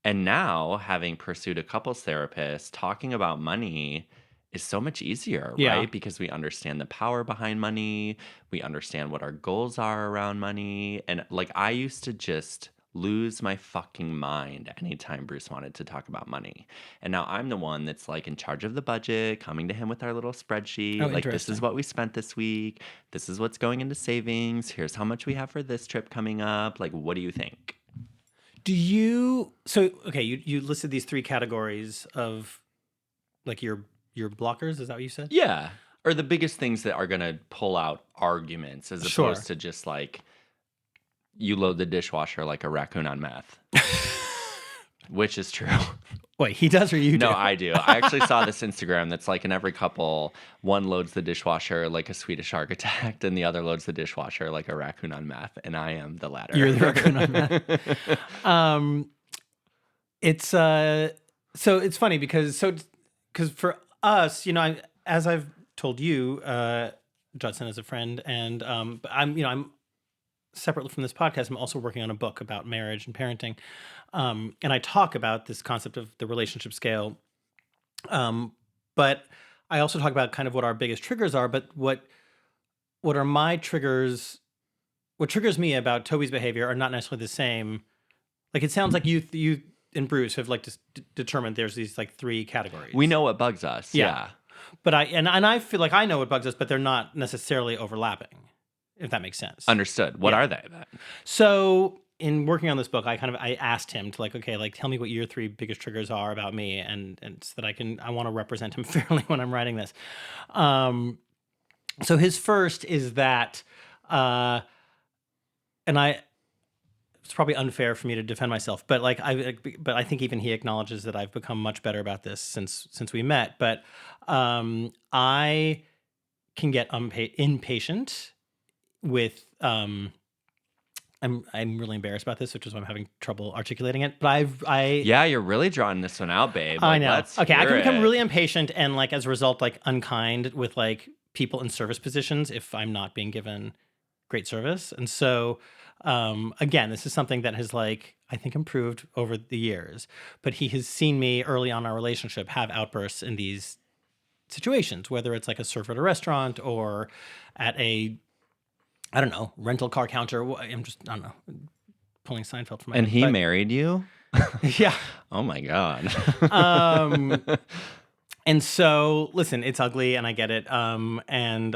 And now having pursued a couples therapist, talking about money is so much easier, right? Because we understand the power behind money. We understand what our goals are around money. And like I used to just lose my fucking mind anytime Bruce wanted to talk about money. And now I'm the one that's like in charge of the budget, coming to him with our little spreadsheet. Like, this is what we spent this week. This is what's going into savings. Here's how much we have for this trip coming up. Like, what do you think? You listed these three categories of like your blockers. Is that what you said? Yeah. Or the biggest things that are going to pull out arguments as opposed to just like, you load the dishwasher like a raccoon on meth. Which is true. Wait, he does or you do? No, I do. I actually saw this Instagram that's like in every couple, one loads the dishwasher like a Swedish architect and the other loads the dishwasher like a raccoon on meth. And I am the latter. You're the raccoon on meth. So it's funny because for us, as I've told you, Judson is a friend, and I'm separately from this podcast, I'm also working on a book about marriage and parenting. And I talk about this concept of the relationship scale. But I also talk about kind of what our biggest triggers are, but what are my triggers? What triggers me about Toby's behavior are not necessarily the same. Like it sounds like you and Bruce have like determined there's these like three categories. We know what bugs us. Yeah. But I feel like I know what bugs us, but they're not necessarily overlapping, if that makes sense. Understood. What are they then? So in working on this book, I asked him to tell me what your three biggest triggers are about me, and so that I want to represent him fairly when I'm writing this. So his first is that, it's probably unfair for me to defend myself, but I think even he acknowledges that I've become much better about this since we met. But I can get impatient with I'm really embarrassed about this, which is why I'm having trouble articulating it. But yeah, you're really drawing this one out, babe. I know. Okay, I can become really impatient and as a result unkind with people in service positions if I'm not being given great service. And so again, this is something that has I think improved over the years. But he has seen me early on in our relationship have outbursts in these situations, whether it's a server at a restaurant or at a rental car counter. I don't know, pulling Seinfeld from my And head. he married you? Yeah. Oh my God. And so, listen, it's ugly, and I get it. And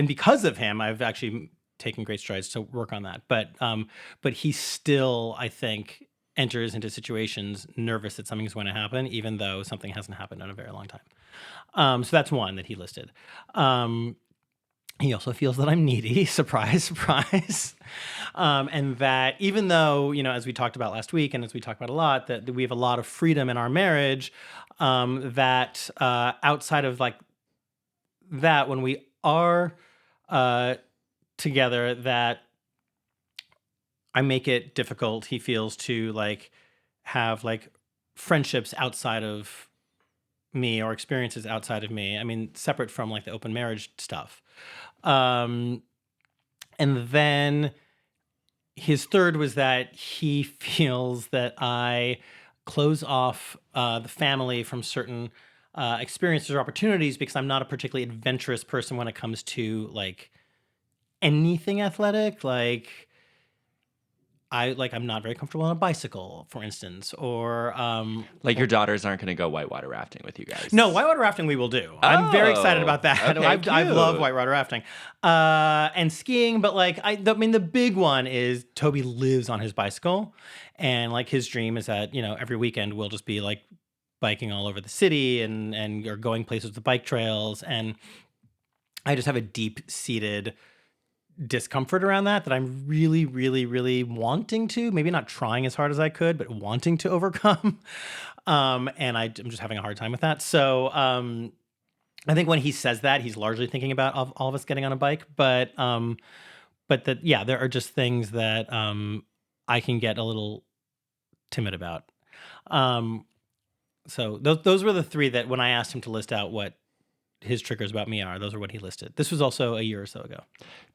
because of him, I've actually taken great strides to work on that. But he still, I think, enters into situations nervous that something's going to happen, even though something hasn't happened in a very long time. So that's one that he listed. He also feels that I'm needy. Surprise, surprise. And that even though, as we talked about last week, and as we talk about a lot, that we have a lot of freedom in our marriage, that outside of like that, when we are together, that I make it difficult, he feels, to like have like friendships outside of me or experiences outside of me. I mean, separate from like the open marriage stuff. And then his third was that he feels that I close off the family from certain experiences or opportunities because I'm not a particularly adventurous person when it comes to like anything athletic. I'm not very comfortable on a bicycle, for instance, or Like your daughters aren't going to go whitewater rafting with you guys. no, whitewater rafting we will do. I'm very excited about that. Okay, I've loved cute. whitewater rafting and skiing, but like I mean, the big one is Toby lives on his bicycle, and like his dream is that every weekend we'll just be like biking all over the city and or going places with bike trails, and I just have a deep seated discomfort around that I'm really, really, really wanting to, maybe not trying as hard as I could, but wanting to overcome. And I'm just having a hard time with that. So I think when he says that, he's largely thinking about all of us getting on a bike. But that, yeah, there are just things that I can get a little timid about. So those were the three that when I asked him to list out what his triggers about me are, those are what he listed. This was also a year or so ago.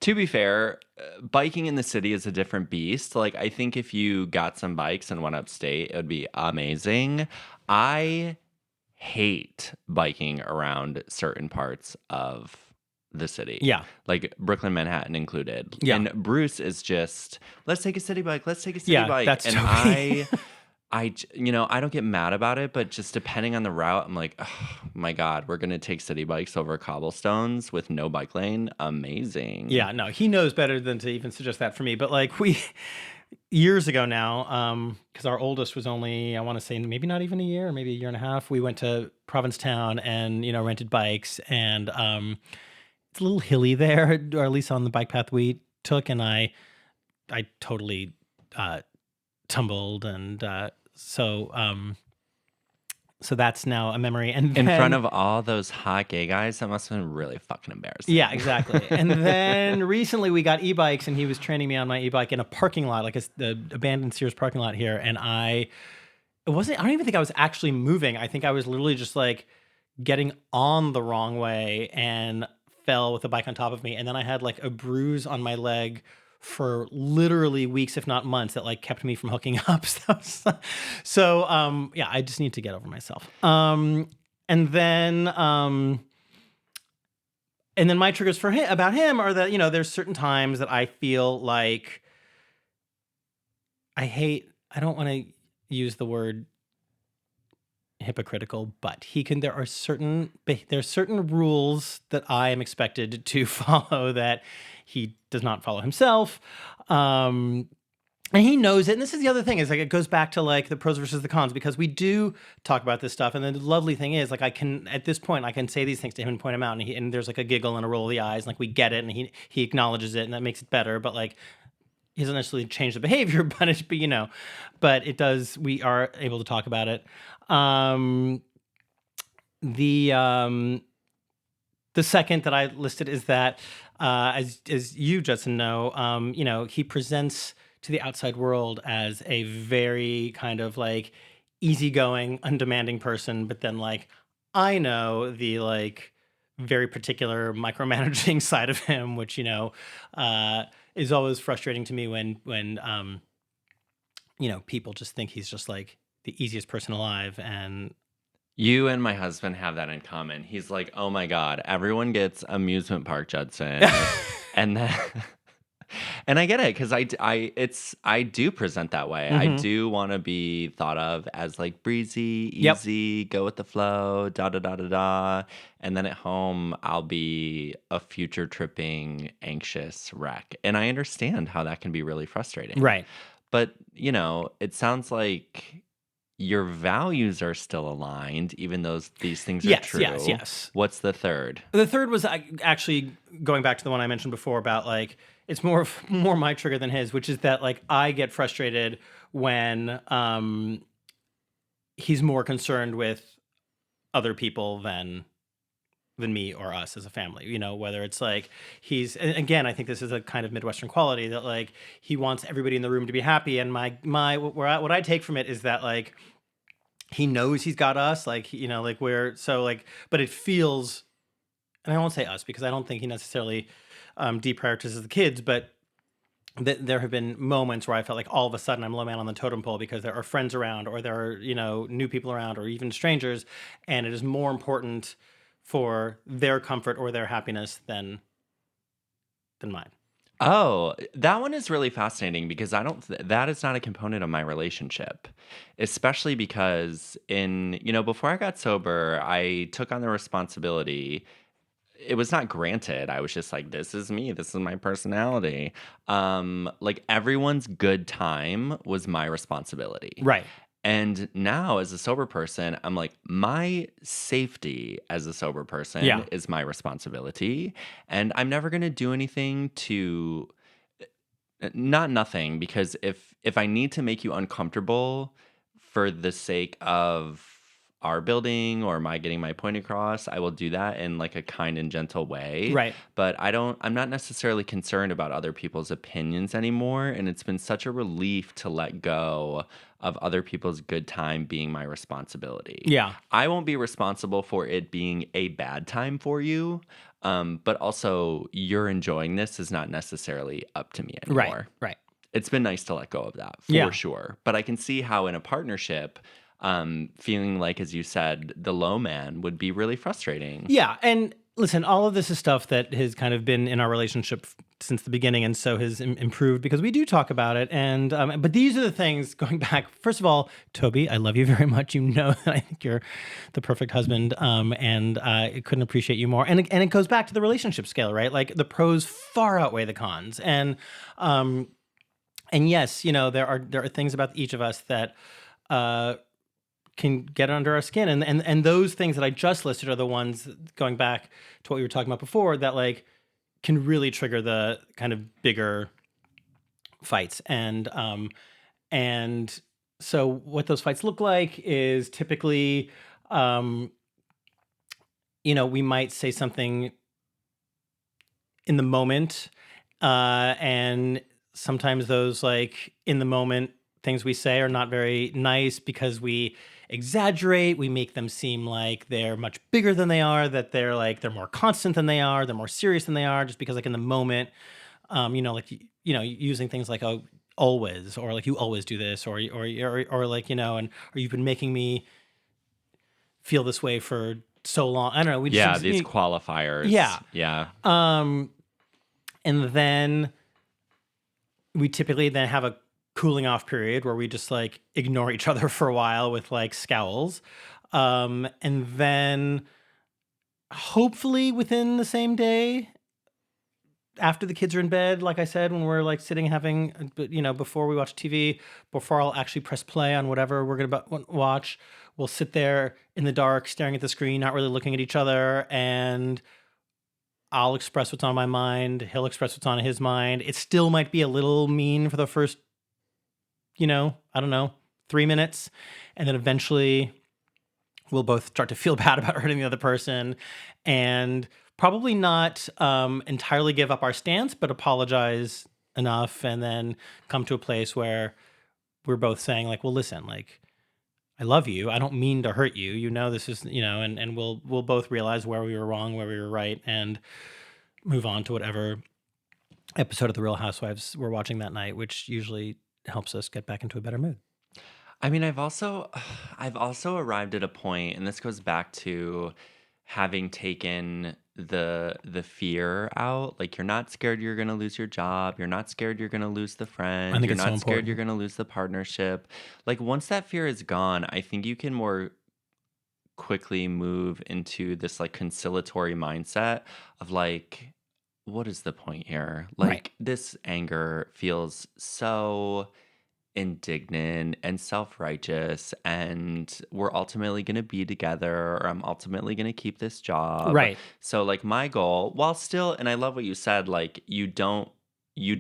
To be fair, biking in the city is a different beast. Like, I think if you got some bikes and went upstate, it would be amazing. I hate biking around certain parts of the city. Yeah. Like Brooklyn, Manhattan included. Yeah. And Bruce is just, let's take a city bike. Let's take a city Yeah, bike. that's and Toby. I don't get mad about it, but just depending on the route, I'm like, oh my God, we're going to take city bikes over cobblestones with no bike lane. Amazing. Yeah, no, he knows better than to even suggest that for me. But like years ago now, because our oldest was only, I want to say maybe not even a year, maybe a year and a half, we went to Provincetown and, rented bikes. And it's a little hilly there, or at least on the bike path we took. And I totally tumbled. And so that's now a memory. And in then, front of all those hot gay guys, that must have been really fucking embarrassing. Yeah, exactly. And then recently we got e-bikes, and he was training me on my e-bike in a parking lot, like the abandoned Sears parking lot here. And I don't even think I was actually moving. I think I was literally just like getting on the wrong way and fell with the bike on top of me. And then I had like a bruise on my leg for literally weeks, if not months, that like kept me from hooking up. So, yeah, I just need to get over myself. And then my triggers for him about him are that, there's certain times that I feel like I don't want to use the word hypocritical, but there's certain rules that I am expected to follow that he does not follow himself. And he knows it. And this is the other thing, is like, it goes back to like the pros versus the cons, because we do talk about this stuff. And then the lovely thing is, like, at this point, I can say these things to him and point them out. And there's like a giggle and a roll of the eyes. And like, we get it. And he acknowledges it, and that makes it better. But like, he doesn't necessarily change the behavior, but it does, we are able to talk about it. The second that I listed is that, as you, Judson, know, he presents to the outside world as a very kind of like easygoing, undemanding person, but then like I know the like very particular micromanaging side of him, which is always frustrating to me when people just think he's just like the easiest person alive. And you and my husband have that in common. He's like, oh my God, everyone gets amusement park Judson. and then And I get it because I do present that way. I Hmm. do want to be thought of as like breezy, Yep. easy, go with the flow, da da da da da. And then at home, I'll be a future tripping, anxious wreck. And I understand how that can be really frustrating. Right. But, it sounds like your values are still aligned, even though these things are Yes, yes, true. yes. What's the third? The third was actually going back to the one I mentioned before about like it's more my trigger than his, which is that like I get frustrated when he's more concerned with other people than me or us as a family. Whether it's like and again, I think this is a kind of Midwestern quality that like he wants everybody in the room to be happy, and what I take from it is that like he knows he's got us, like like we're so like, but it feels, and I won't say us because I don't think he necessarily deprioritizes the kids, but there have been moments where I felt like all of a sudden I'm low man on the totem pole because there are friends around, or there are new people around, or even strangers, and it is more important for their comfort or their happiness than mine. Oh, that one is really fascinating because that is not a component of my relationship. Especially because before I got sober, I took on the responsibility. It was not granted. I was just like, this is me. This is my personality. Like everyone's good time was my responsibility. Right. And now, as a sober person, I'm like, my safety as a sober person Yeah. is my responsibility. And I'm never going to do anything to, not nothing, because if I need to make you uncomfortable for the sake of our building or my getting my point across, I will do that in like a kind and gentle way. Right. But I'm not necessarily concerned about other people's opinions anymore. And it's been such a relief to let go of other people's good time being my responsibility. Yeah. I won't be responsible for it being a bad time for you. But also, you're enjoying this is not necessarily up to me Right. anymore. Right. It's been nice to let go of that for Yeah. sure. But I can see how in a partnership, feeling like, as you said, the low man would be really frustrating. Yeah, and listen, all of this is stuff that has kind of been in our relationship since the beginning, and so has improved because we do talk about it. And but these are the things going back. First of all, Toby, I love you very much. You know that I think you're the perfect husband, and I couldn't appreciate you more. And it goes back to the relationship scale, right? Like the pros far outweigh the cons, and yes, there are things about each of us that. Uh, can get under our skin, and those things that I just listed are the ones, going back to what we were talking about before, that like can really trigger the kind of bigger fights. And so what those fights look like is typically, um we might say something in the moment, and sometimes those like in the moment things we say are not very nice because we exaggerate, we make them seem like they're much bigger than they are, that they're more constant than they are, they're more serious than they are, just because like in the moment, like using things like, oh, always, or like you always do this, or like, and or you've been making me feel this way for so long. I don't know, we just Yeah, these qualifiers. yeah. Yeah. um and then we typically then have a cooling off period where we just like ignore each other for a while with like scowls. And then hopefully within the same day, after the kids are in bed, like I said, when we're like sitting having, before we watch TV, before I'll actually press play on whatever we're going to watch, we'll sit there in the dark, staring at the screen, not really looking at each other. And I'll express what's on my mind. He'll express what's on his mind. It still might be a little mean for the first, I don't know, 3 minutes. And then eventually we'll both start to feel bad about hurting the other person, and probably not entirely give up our stance, but apologize enough, and then come to a place where we're both saying like, well, listen, like, I love you. I don't mean to hurt you. This is, and we'll both realize where we were wrong, where we were right, and move on to whatever episode of The Real Housewives we're watching that night, which usually helps us get back into a better mood. I mean, I've also arrived at a point, and this goes back to having taken the fear out. Like, you're not scared you're gonna lose your job. You're not scared you're gonna lose the I friend. think You're it's so not scared you're important. gonna lose the partnership. Like, once that fear is gone, I think you can more quickly move into this like conciliatory mindset of like, what is the point here? Right. Like, this anger feels so indignant and self-righteous, and we're ultimately going to be together, or I'm ultimately going to keep this job. Right. So like my goal, while still, and I love what you said, like you don't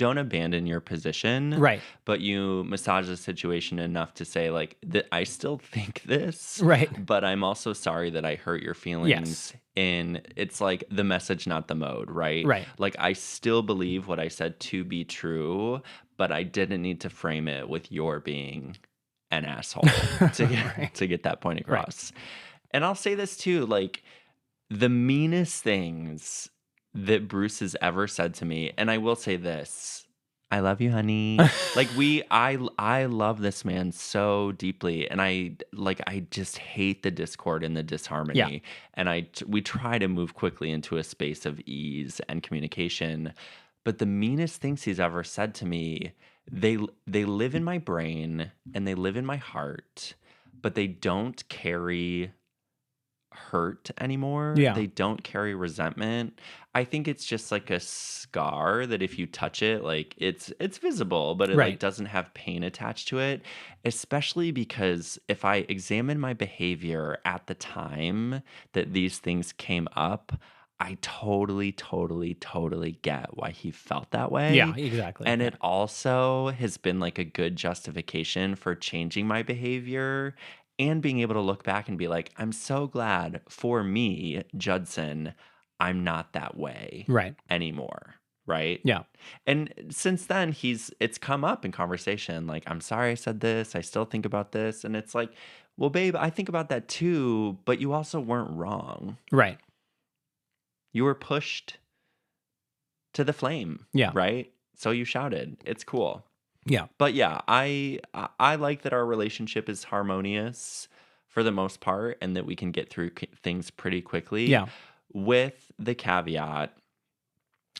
abandon your position, Right. but you massage the situation enough to say like that I still think this, Right. but I'm also sorry that I hurt your Yes. feelings. In it's like the message, not the mode, right? Right. Like, I still believe what I said to be true, but I didn't need to frame it with your being an asshole to get, Right. to get that point Right. across. And I'll say this too, like, the meanest things that Bruce has ever said to me, and I will say this, I love you, honey. Like, I love this man so deeply, and I just hate the discord and the Yeah. disharmony, and we try to move quickly into a space of ease and communication. But the meanest things he's ever said to me, they live in my brain and they live in my heart, but they don't carry hurt anymore. Yeah. They don't carry resentment. I think it's just like a scar that if you touch it, like it's visible, but it like Right. doesn't have pain attached to it. Especially because if I examine my behavior at the time that these things came up, I totally, totally, totally get why he felt that Yeah. way. Exactly. And Yeah. it also has been like a good justification for changing my behavior and being able to look back and be like, I'm so glad for me, Judson, I'm not that way Right. anymore. Right. Yeah. And since then, it's come up in conversation. Like, I'm sorry I said this. I still think about this. And it's like, well, babe, I think about that too, but you also weren't wrong. Right. You were pushed to the flame. Yeah. Right. So you shouted. It's cool. Yeah. But yeah, I like that our relationship is harmonious for the most part, and that we can get through things pretty quickly. Yeah. With the caveat,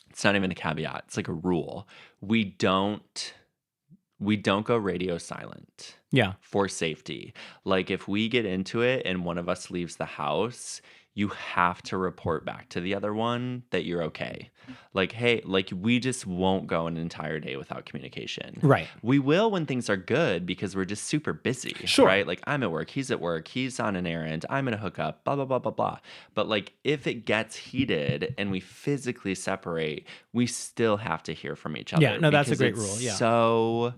it's not even a caveat; it's like a rule. We don't go radio silent Yeah. for safety. Like, if we get into it and one of us leaves the house, you have to report back to the other one that you're okay. Like, hey, like, we just won't go an entire day without communication. Right. We will when things are good because we're just super busy, Sure. right? Like, I'm at work, he's on an errand, I'm in a hookup, blah, blah, blah, blah, blah. But like, if it gets heated and we physically separate, we still have to hear from each other. Yeah. No, that's a because great it's rule. Yeah. so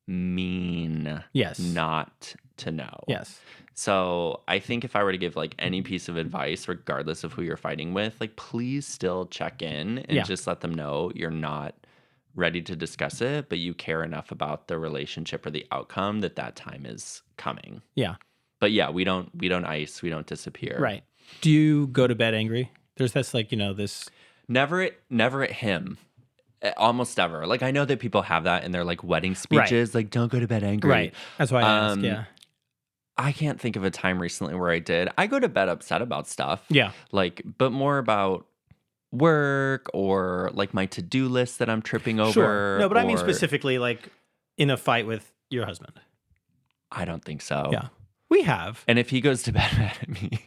mean Yes. not to know. Yes. So I think if I were to give like any piece of advice, regardless of who you're fighting with, like, please still check in and Yeah. just let them know you're not ready to discuss it, but you care enough about the relationship or the outcome that time is coming. Yeah. But yeah, we don't ice, we don't disappear. Right. Do you go to bed angry? There's this like, this. Never at him. Almost ever. Like, I know that people have that in their like wedding Right. speeches, like, don't go to bed angry. Right. That's why I ask. Yeah. I can't think of a time recently where I did. I go to bed upset about stuff. Yeah. Like, but more about work or like my to-do list that I'm tripping over. Sure. No, but I mean or- specifically like in a fight with your husband. I don't think so. Yeah. We have. And if he goes to bed mad at me,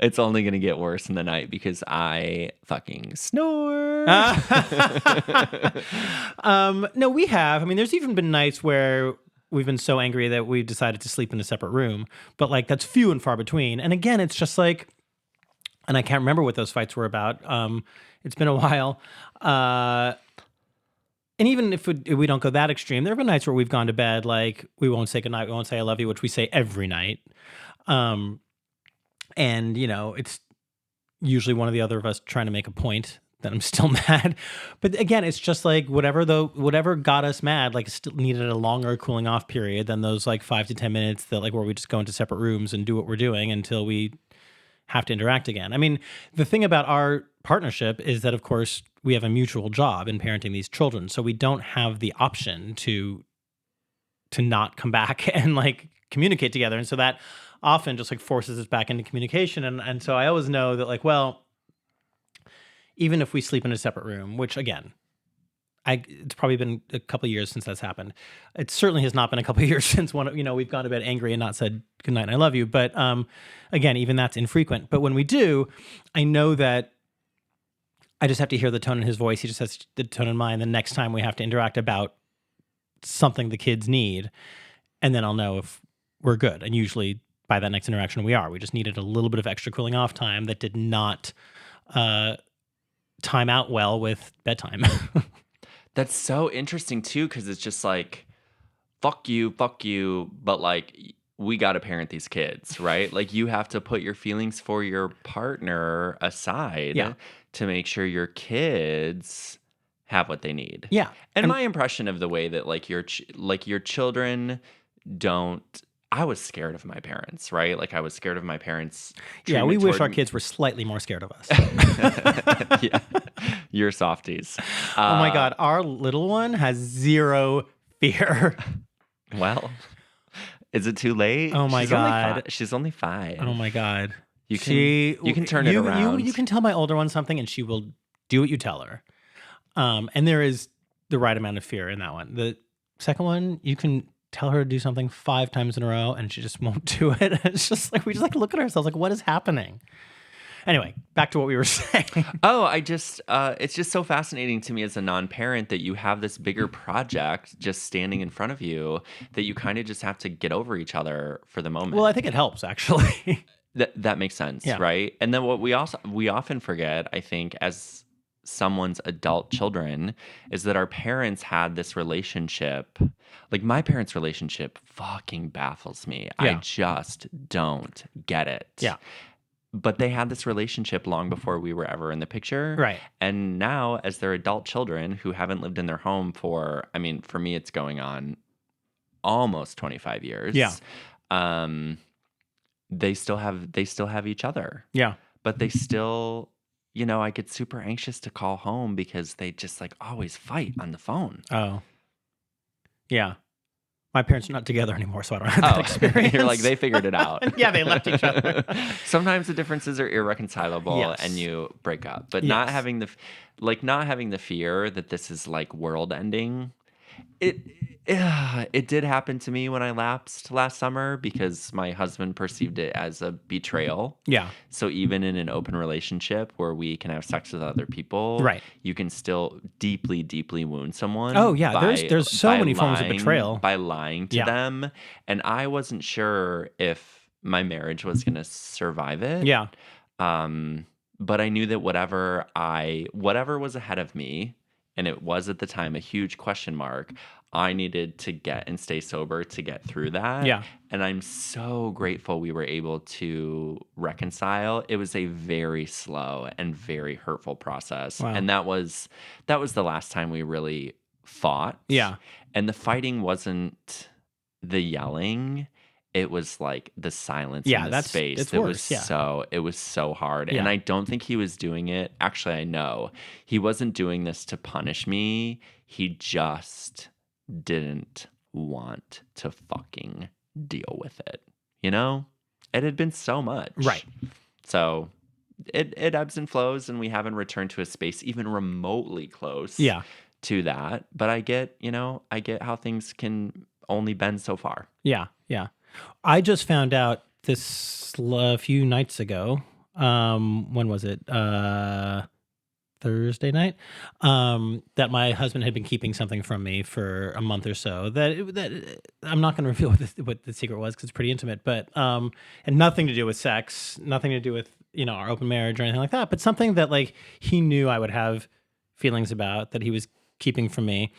it's only going to get worse in the night because I fucking snore. No, we have. I mean, there's even been nights where we've been so angry that we've decided to sleep in a separate room, but like that's few and far between. And again, it's just like, and I can't remember what those fights were about. It's been a while. And even if we don't go that extreme, there have been nights where we've gone to bed, like we won't say goodnight, we won't say I love you, which we say every night. And it's usually one or the other of us trying to make a point that I'm still mad. But again, it's just like whatever got us mad, like still needed a longer cooling off period than those like 5 to 10 minutes that like where we just go into separate rooms and do what we're doing until we have to interact again. I mean, the thing about our partnership is that, of course, we have a mutual job in parenting these children. So we don't have the option to not come back and like communicate together. And so that often just like forces us back into communication. And so I always know that like, well, even if we sleep in a separate room, which again, it's probably been a couple of years since that's happened. It certainly has not been a couple of years since we've gone to bed angry and not said good night and I love you. But again, even that's infrequent. But when we do, I know that I just have to hear the tone in his voice. He just has the tone in mine. The next time we have to interact about something the kids need, and then I'll know if we're good. And usually by that next interaction, we are. We just needed a little bit of extra cooling off time that did not time out well with bedtime. That's so interesting too, because it's just like, fuck you, but like we got to parent these kids, right? Like you have to put your feelings for your partner aside to make sure your kids have what they need. Yeah. And my impression of the way that like your children don't. I was scared of my parents, right? Like I was scared of my parents. Yeah, we wish our kids were slightly more scared of us. Yeah, you're softies. Oh my God, our little one has zero fear. Well, is it too late? Oh my God, she's only 5. Oh my God, you can turn it around. You can tell my older one something, and she will do what you tell her. And there is the right amount of fear in that one. The second one, you can tell her to do something 5 times in a row and she just won't do it. It's just like, we just like look at ourselves like, what is happening? Anyway, back to what we were saying. Oh, it's just so fascinating to me as a non-parent that you have this bigger project just standing in front of you that you kind of just have to get over each other for the moment. Well, I think it helps actually. That makes sense, right? And then what we often forget, I think, as someone's adult children, is that our parents had this relationship. Like my parents' relationship fucking baffles me. I just don't get it. Yeah. But they had this relationship long before we were ever in the picture. Right. And now, as their adult children who haven't lived in their home for me, it's going on almost 25 years. Yeah. They still have each other. Yeah. But they still, I get super anxious to call home because they just like always fight on the phone. Oh. Yeah. My parents are not together anymore, so I don't have that experience. You're like, they figured it out. Yeah, they left each other. Sometimes the differences are irreconcilable and you break up. But not having the fear that this is like world ending. It did happen to me when I lapsed last summer because my husband perceived it as a betrayal. Yeah. So even in an open relationship where we can have sex with other people, right, you can still deeply, deeply wound someone. Oh yeah, there's so many forms of betrayal by lying to them, and I wasn't sure if my marriage was going to survive it. Yeah. But I knew that whatever was ahead of me. And it was at the time a huge question mark. I needed to get and stay sober to get through that. Yeah. And I'm so grateful we were able to reconcile. It was a very slow and very hurtful process. Wow. And that was the last time we really fought. Yeah. And the fighting wasn't the yelling. It was like the silence in the space. It's worse. It was so hard. Yeah. And I don't think he was doing it. Actually, I know he wasn't doing this to punish me. He just didn't want to fucking deal with it. It had been so much. Right. So it ebbs and flows, and we haven't returned to a space even remotely close to that. But I get how things can only bend so far. Yeah. Yeah. I just found out this a few nights ago. When was it? Thursday night. That my husband had been keeping something from me for a month or so. That I'm not going to reveal what the secret was because it's pretty intimate. But and nothing to do with sex, nothing to do with our open marriage or anything like that. But something that like he knew I would have feelings about that he was keeping from me.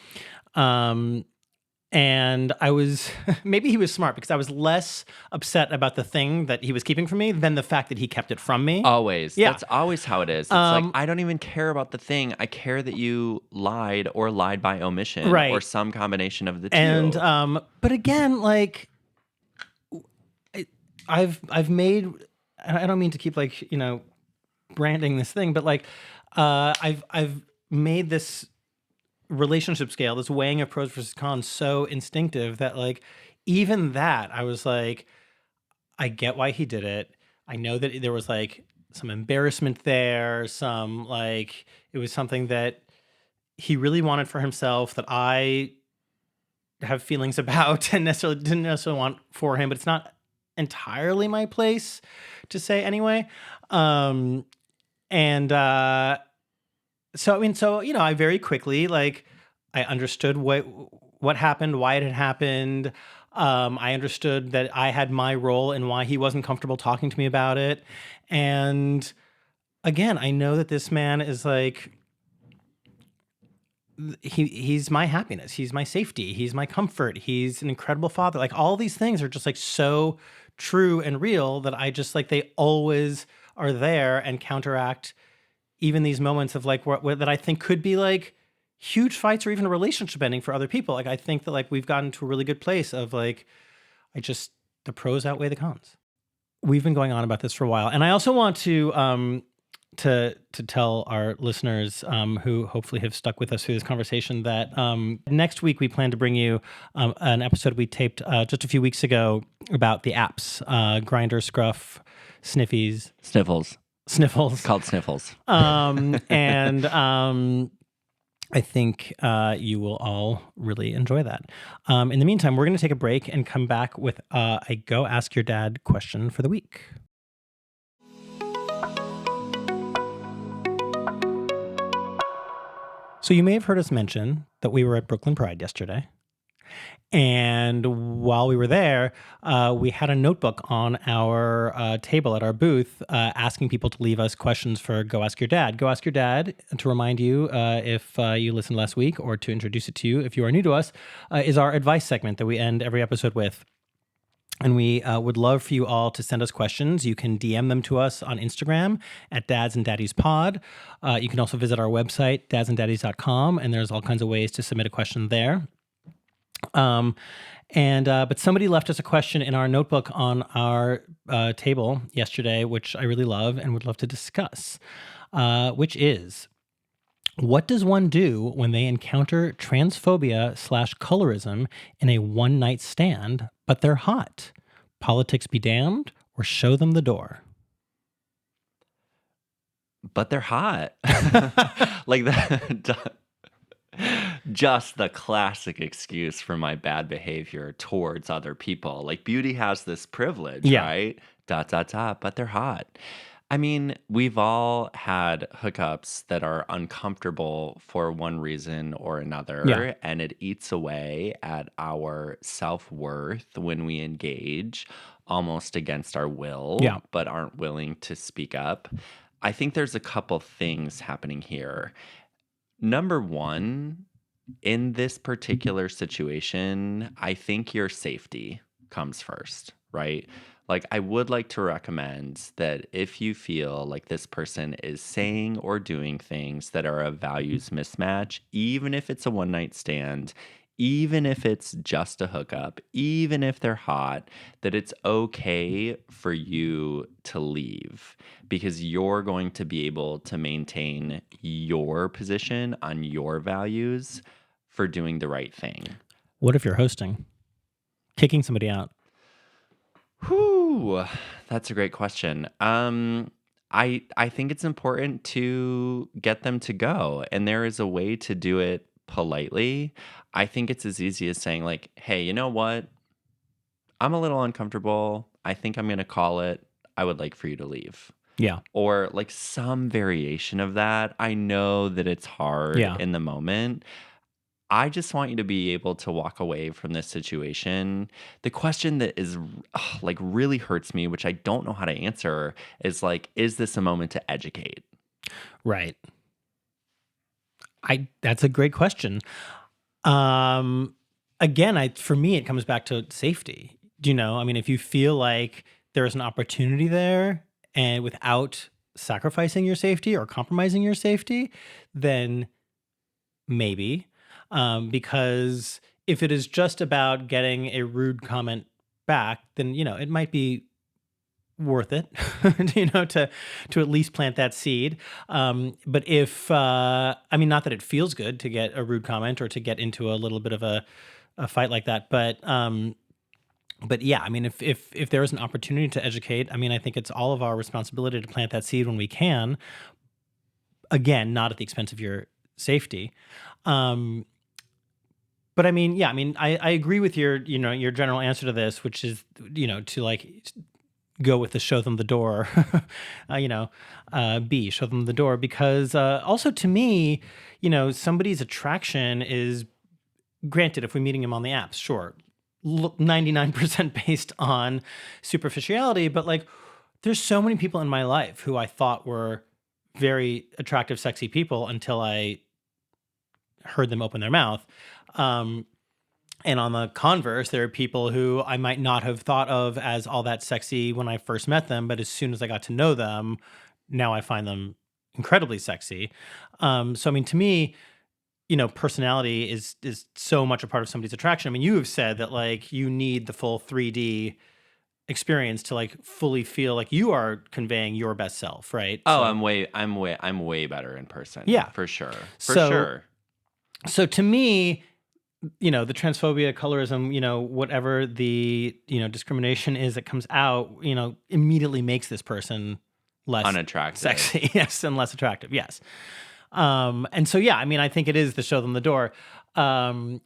And I was, maybe he was smart because I was less upset about the thing that he was keeping from me than the fact that he kept it from me. Always. Yeah. That's always how it is. It's like, I don't even care about the thing. I care that you lied or lied by omission or some combination of the two. And, but again, like I've made, I don't mean to keep like, branding this thing, but like, I've made this relationship scale, this weighing of pros versus cons so instinctive that like even that I was like, I get why he did it. I know that there was like some embarrassment there, some like it was something that he really wanted for himself that I have feelings about and necessarily didn't necessarily want for him, but it's not entirely my place to say anyway. Um, and so I mean, so you know, I very quickly like I understood what happened, why it had happened. I understood that I had my role and why he wasn't comfortable talking to me about it. And again, I know that this man is like he's my happiness, he's my safety, he's my comfort, he's an incredible father. Like all these things are just like so true and real that I just like they always are there and counteract even these moments of like that I think could be like huge fights or even a relationship ending for other people. Like I think that like we've gotten to a really good place of like I just the pros outweigh the cons. We've been going on about this for a while, and I also want to tell our listeners who hopefully have stuck with us through this conversation that next week we plan to bring you an episode we taped just a few weeks ago about the apps, Grinder, Scruff, Sniffies, Sniffles, Called Sniffles. and I think you will all really enjoy that. In the meantime, we're going to take a break and come back with a Go Ask Your Dad question for the week. So you may have heard us mention that we were at Brooklyn Pride yesterday. And while we were there, we had a notebook on our table at our booth asking people to leave us questions for Go Ask Your Dad. Go Ask Your Dad, to remind you if you listened last week or to introduce it to you if you are new to us, is our advice segment that we end every episode with. And we would love for you all to send us questions. You can DM them to us on Instagram at Dads and Daddies Pod. You can also visit our website, dadsanddaddies.com, and there's all kinds of ways to submit a question there. But somebody left us a question in our notebook on our table yesterday, which I really love and would love to discuss, which is, what does one do when they encounter transphobia / colorism in a one-night stand, but they're hot? Politics be damned, or show them the door? But they're hot. Like that. Just the classic excuse for my bad behavior towards other people. Like beauty has this privilege, Yeah. right? ... But they're hot. I mean, we've all had hookups that are uncomfortable for one reason or another, Yeah. and it eats away at our self-worth when we engage almost against our will, Yeah. but aren't willing to speak up. I think there's a couple things happening here. Number one, in this particular situation, I think your safety comes first, right? Like, I would like to recommend that if you feel like this person is saying or doing things that are a values mismatch, even if it's a one night stand, even if it's just a hookup, even if they're hot, that it's okay for you to leave because you're going to be able to maintain your position on your values for doing the right thing. What if you're hosting? Kicking somebody out? Whew, that's a great question. I think it's important to get them to go, and there is a way to do it politely. I think it's as easy as saying like, "Hey, you know what? I'm a little uncomfortable. I think I'm going to call it. I would like for you to leave." Yeah. Or like some variation of that. I know that it's hard Yeah. in the moment. I just want you to be able to walk away from this situation. The question that is like really hurts me, which I don't know how to answer, is like, is this a moment to educate? Right. That's a great question. Again, for me, it comes back to safety. Do you know? I mean, if you feel like there's an opportunity there and without sacrificing your safety or compromising your safety, then maybe. Because if it is just about getting a rude comment back, then, you know, it might be worth it, to at least plant that seed. But if, I mean, not that it feels good to get a rude comment or to get into a little bit of a fight like that, but But yeah, I mean, if there is an opportunity to educate, I mean, I think it's all of our responsibility to plant that seed when we can. Again, not at the expense of your safety. Um, but I mean, yeah, I mean, I agree with your general answer to this, which is, to like go with the show them the door, B, show them the door, because also to me, somebody's attraction is granted, if we're meeting him on the apps, sure, 99% based on superficiality, but like there's so many people in my life who I thought were very attractive, sexy people until I heard them open their mouth. Um, and on the converse, there are people who I might not have thought of as all that sexy when I first met them, but as soon as I got to know them, now I find them incredibly sexy. So I mean, to me, personality is so much a part of somebody's attraction. I mean, you have said that like you need the full 3D experience to like fully feel like you are conveying your best self, right? Oh, So I'm way better in person. yeah, For sure. For so sure. so to me, the transphobia, colorism, whatever the discrimination is that comes out, immediately makes this person less Unattractive. sexy, yes, and less attractive, yes. And so yeah, I mean, I think it is to show them the door, and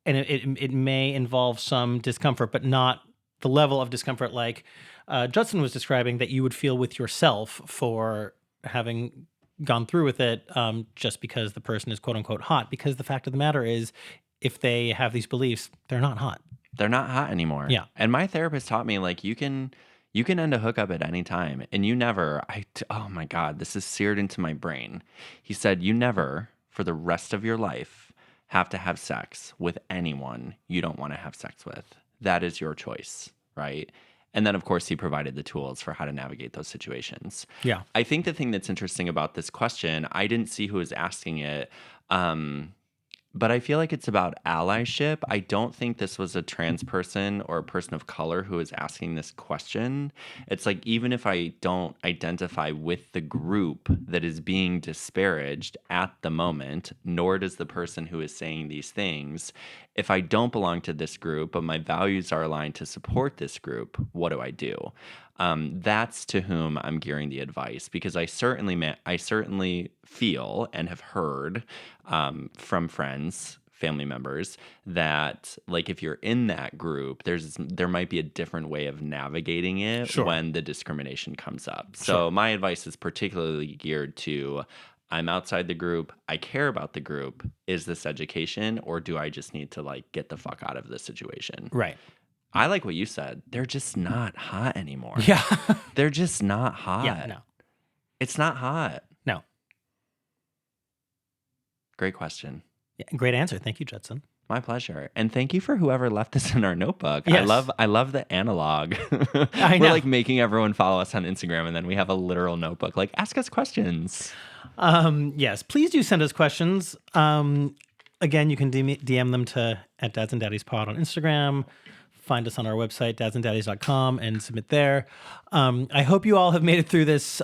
it may involve some discomfort, but not the level of discomfort like Judson was describing that you would feel with yourself for having gone through with it, just because the person is quote unquote hot. Because the fact of the matter is, if they have these beliefs, they're not hot. They're not hot anymore. Yeah. And my therapist taught me like you can end a hookup at any time, and you never. Oh my God, this is seared into my brain. He said you never, for the rest of your life, have to have sex with anyone you don't want to have sex with. That is your choice, right? And then, of course, he provided the tools for how to navigate those situations. Yeah. I think the thing that's interesting about this question, I didn't see who was asking it, but I feel like it's about allyship. I don't think this was a trans person or a person of color who is asking this question. It's like, even if I don't identify with the group that is being disparaged at the moment, nor does the person who is saying these things, if I don't belong to this group, but my values are aligned to support this group, what do I do? That's to whom I'm gearing the advice, because I certainly feel and have heard from friends, family members, that like if you're in that group, there might be a different way of navigating it Sure. when the discrimination comes up. So my advice is particularly geared to, I'm outside the group. I care about the group. Is this education, or do I just need to like get the fuck out of this situation? Right. I like what you said. They're just not hot anymore. Yeah. They're just not hot. Yeah. No. It's not hot. No. Great question. Yeah, great answer. Thank you, Judson. My pleasure. And thank you for whoever left this in our notebook. Yes. I love the analog. I know. We're like making everyone follow us on Instagram, and then we have a literal notebook. Like, ask us questions. Yes, please do send us questions. Again, you can DM them to at Dads and Daddies Pod on Instagram. Find us on our website, dadsanddaddies.com, and submit there. I hope you all have made it through this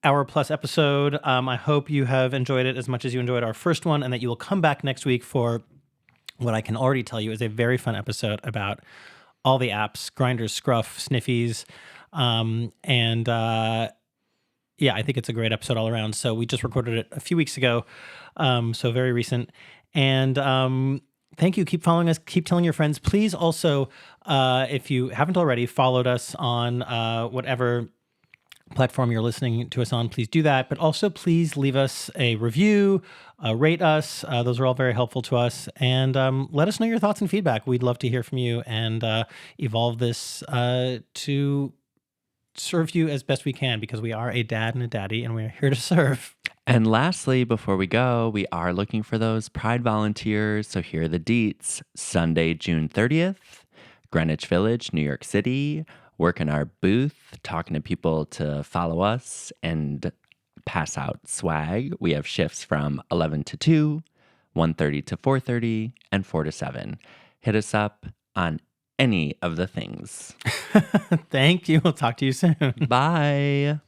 hour-plus episode. I hope you have enjoyed it as much as you enjoyed our first one, and that you will come back next week for what I can already tell you is a very fun episode about all the apps, Grinders, Scruff, Sniffies, yeah, I think it's a great episode all around. So we just recorded it a few weeks ago, so very recent. And thank you. Keep following us. Keep telling your friends. Please also, if you haven't already, followed us on whatever platform you're listening to us on, please do that. But also, please leave us a review, rate us. Those are all very helpful to us. And let us know your thoughts and feedback. We'd love to hear from you and evolve this to serve you as best we can, because we are a dad and a daddy, and we're here to serve. And lastly, before we go, we are looking for those Pride volunteers. So here are the deets. Sunday, June 30th, Greenwich Village, New York City. Work in our booth, talking to people to follow us and pass out swag. We have shifts from 11 to 2, 1:30 to 4:30, and 4 to 7. Hit us up on any of the things. Thank you. We'll talk to you soon. Bye.